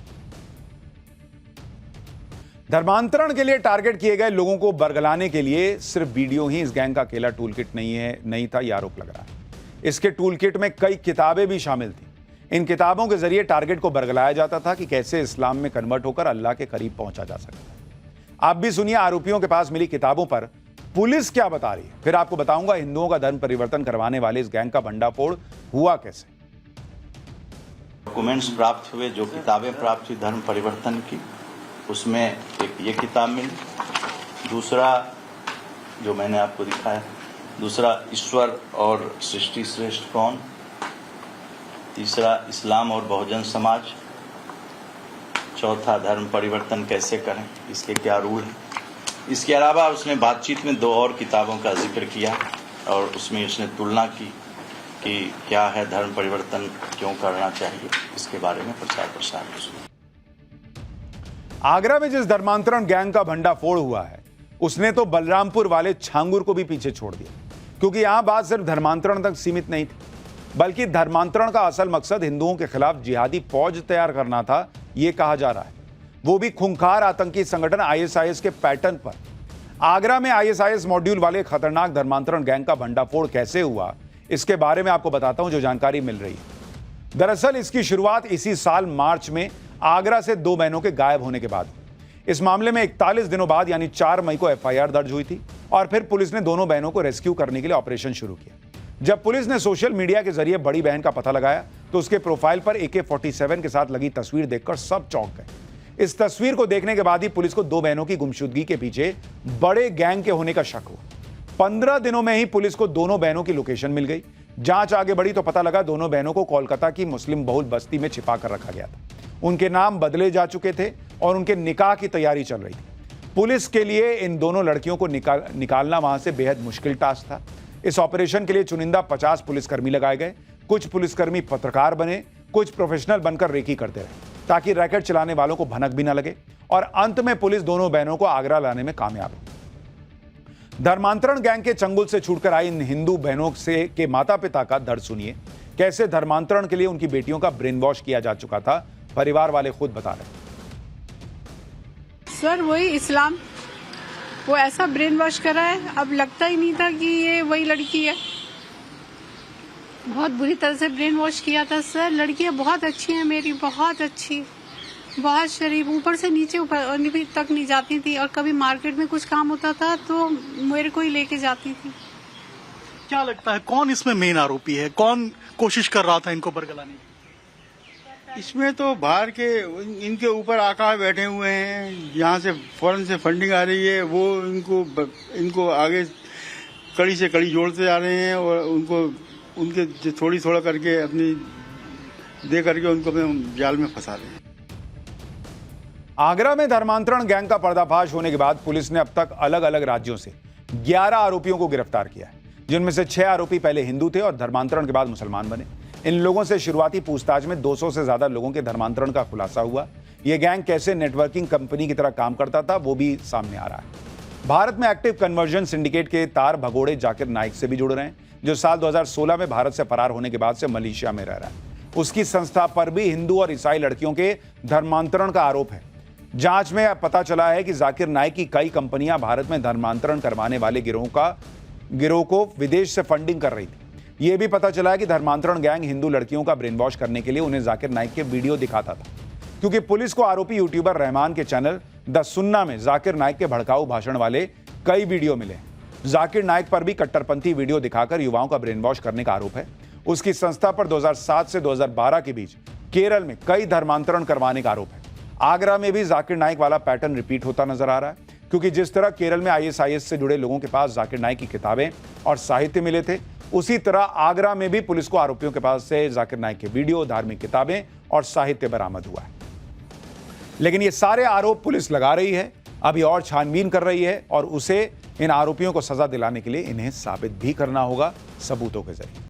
धर्मांतरण के लिए टारगेट किए गए लोगों को बरगलाने के लिए सिर्फ वीडियो ही इस गैंग का अकेला टूल किट नहीं था, यह आरोप लग रहा है। इसके टूल किट में कई किताबें भी शामिल थी। इन किताबों के जरिए टारगेट को बरगलाया जाता था कि कैसे इस्लाम में कन्वर्ट होकर अल्लाह के करीब पहुंचा जा सकता है। आप भी सुनिए आरोपियों के पास मिली किताबों पर पुलिस क्या बता रही है। फिर आपको बताऊंगा हिंदुओं का धर्म परिवर्तन करवाने वाले इस गैंग का भंडाफोड़ हुआ कैसे। डॉक्यूमेंट्स प्राप्त हुए, जो किताबें प्राप्त हुई धर्म परिवर्तन की, उसमें एक ये किताब मिली। दूसरा जो मैंने आपको दिखाया, दूसरा ईश्वर और सृष्टि श्रेष्ठ कौन, तीसरा इस्लाम और बहुजन समाज, चौथा धर्म परिवर्तन कैसे करें, इसके क्या रूल हैं। इसके अलावा उसने बातचीत में 2 और किताबों का जिक्र किया और उसमें उसने तुलना की कि क्या है धर्म परिवर्तन, क्यों करना चाहिए, इसके बारे में प्रसार। आगरा में जिस धर्मांतरण गैंग का भंडाफोड़ हुआ है, उसने तो बलरामपुर वाले छांगुर को भी पीछे छोड़ दिया, क्योंकि यहां बात सिर्फ धर्मांतरण तक सीमित नहीं थी, बल्कि धर्मांतरण का असल मकसद हिंदुओं के खिलाफ जिहादी फौज तैयार करना था, यह कहा जा रहा है। वो भी खूंखार आतंकी संगठन आईएसआईएस के पैटर्न पर। आगरा में आईएसआईएस मॉड्यूल वाले खतरनाक धर्मांतरण गैंग का भंडाफोड़ कैसे हुआ, इसके बारे में आपको बताता हूं जो जानकारी मिल रही है। दरअसल इसकी शुरुआत इसी साल मार्च में आगरा से 2 बहनों के गायब होने के बाद। इस मामले में 41 दिनों बाद यानी 4 मई को एफआईआर दर्ज हुई थी और फिर पुलिस ने दोनों बहनों को रेस्क्यू करने के लिए ऑपरेशन शुरू किया। जब पुलिस ने सोशल मीडिया के जरिए बड़ी बहन का पता लगाया तो उसके प्रोफाइल पर AK-47 के साथ लगी तस्वीर देखकर सब चौंक गए। इस तस्वीर को देखने के बाद ही पुलिस को 2 बहनों की गुमशुदगी के पीछे बड़े गैंग के होने का शक हुआ। 15 दिनों में ही पुलिस को दोनों बहनों की लोकेशन मिल गई। जांच आगे बढ़ी तो पता लगा दोनों बहनों को कोलकाता की मुस्लिम बहुल बस्ती में छिपा कर रखा गया था। उनके नाम बदले जा चुके थे और उनके निकाह की तैयारी चल रही थी। पुलिस के लिए इन दोनों लड़कियों को निकालना वहां से बेहद मुश्किल टास्क था। इस ऑपरेशन के लिए चुनिंदा 50 पुलिसकर्मी लगाए गए। कुछ पुलिसकर्मी पत्रकार बने, कुछ प्रोफेशनल बनकर रेकी करते रहे ताकि रैकेट चलाने वालों को भनक भी न लगे, और अंत में पुलिस दोनों बहनों को आगरा लाने में कामयाब हुई। धर्मांतरण गैंग के चंगुल से छूटकर आई इन हिंदू बहनों से के माता पिता का दर्द सुनिए। कैसे धर्मांतरण के लिए उनकी बेटियों का ब्रेन वॉश किया जा चुका था, परिवार वाले खुद बता रहे। सर वही इस्लाम, वो ऐसा ब्रेन वॉश करा है, अब लगता ही नहीं था कि ये वही लड़की है। बहुत बुरी तरह से ब्रेन वॉश किया था सर। लड़कियां बहुत अच्छी हैं मेरी, बहुत अच्छी, बहुत शरीफ, ऊपर से नीचे ऊपर तक नहीं जाती थी, और कभी मार्केट में कुछ काम होता था तो मेरे को ही लेके जाती थी। क्या लगता है कौन इसमें मेन आरोपी है? कौन कोशिश कर रहा था इनको बरगलाने की? इसमें तो बाहर के इनके ऊपर आका बैठे हुए हैं, यहाँ से फौरन से फंडिंग आ रही है, वो इनको आगे कड़ी से कड़ी जोड़ते जा रहे हैं और उनके थोड़ा करके अपनी दे करके उनको अपने जाल में फंसा रहे हैं। आगरा में धर्मांतरण गैंग का पर्दाफाश होने के बाद पुलिस ने अब तक अलग अलग राज्यों से 11 आरोपियों को गिरफ्तार किया है, जिनमें से 6 आरोपी पहले हिंदू थे और धर्मांतरण के बाद मुसलमान बने। इन लोगों से शुरुआती पूछताछ में 200 से ज्यादा लोगों के धर्मांतरण का खुलासा हुआ। यह गैंग कैसे नेटवर्किंग कंपनी की तरह काम करता था वो भी सामने आ रहा है। भारत में एक्टिव कन्वर्जन सिंडिकेट के तार भगोड़े जाकिर नाइक से भी जुड़ रहे हैं, जो साल 2016 में भारत से फरार होने के बाद से मलेशिया में रह रहा है। उसकी संस्था पर भी हिंदू और ईसाई लड़कियों के धर्मांतरण का आरोप है। जांच में पता चला है कि जाकिर नाइक की कई कंपनियां भारत में धर्मांतरण करवाने वाले गिरोह को विदेश से फंडिंग कर रही थी। यह भी पता चला है कि धर्मांतरण गैंग हिंदू लड़कियों का ब्रेन वॉश करने के लिए उन्हें जाकिर नाइक के वीडियो दिखाता था, क्योंकि पुलिस को आरोपी यूट्यूबर रहमान के चैनल द सुन्ना में जाकिर नाइक के भड़काऊ भाषण वाले कई वीडियो मिले। जाकिर नाइक पर भी कट्टरपंथी वीडियो दिखाकर युवाओं का ब्रेन वॉश करने का आरोप है। उसकी संस्था पर 2007 से 2012 के बीच केरल में कई धर्मांतरण करवाने का आरोप है। आगरा में भी जाकिर नाइक वाला पैटर्न रिपीट होता नजर आ रहा है, क्योंकि जिस तरह केरल में ISIS से जुड़े लोगों के पास जाकिर नाइक की किताबें और साहित्य मिले थे, उसी तरह आगरा में भी पुलिस को आरोपियों के पास से जाकिर नाइक के वीडियो, धार्मिक किताबें और साहित्य बरामद हुआ है। लेकिन ये सारे आरोप पुलिस लगा रही है, अभी और छानबीन कर रही है और उसे इन आरोपियों को सजा दिलाने के लिए इन्हें साबित भी करना होगा सबूतों के जरिए।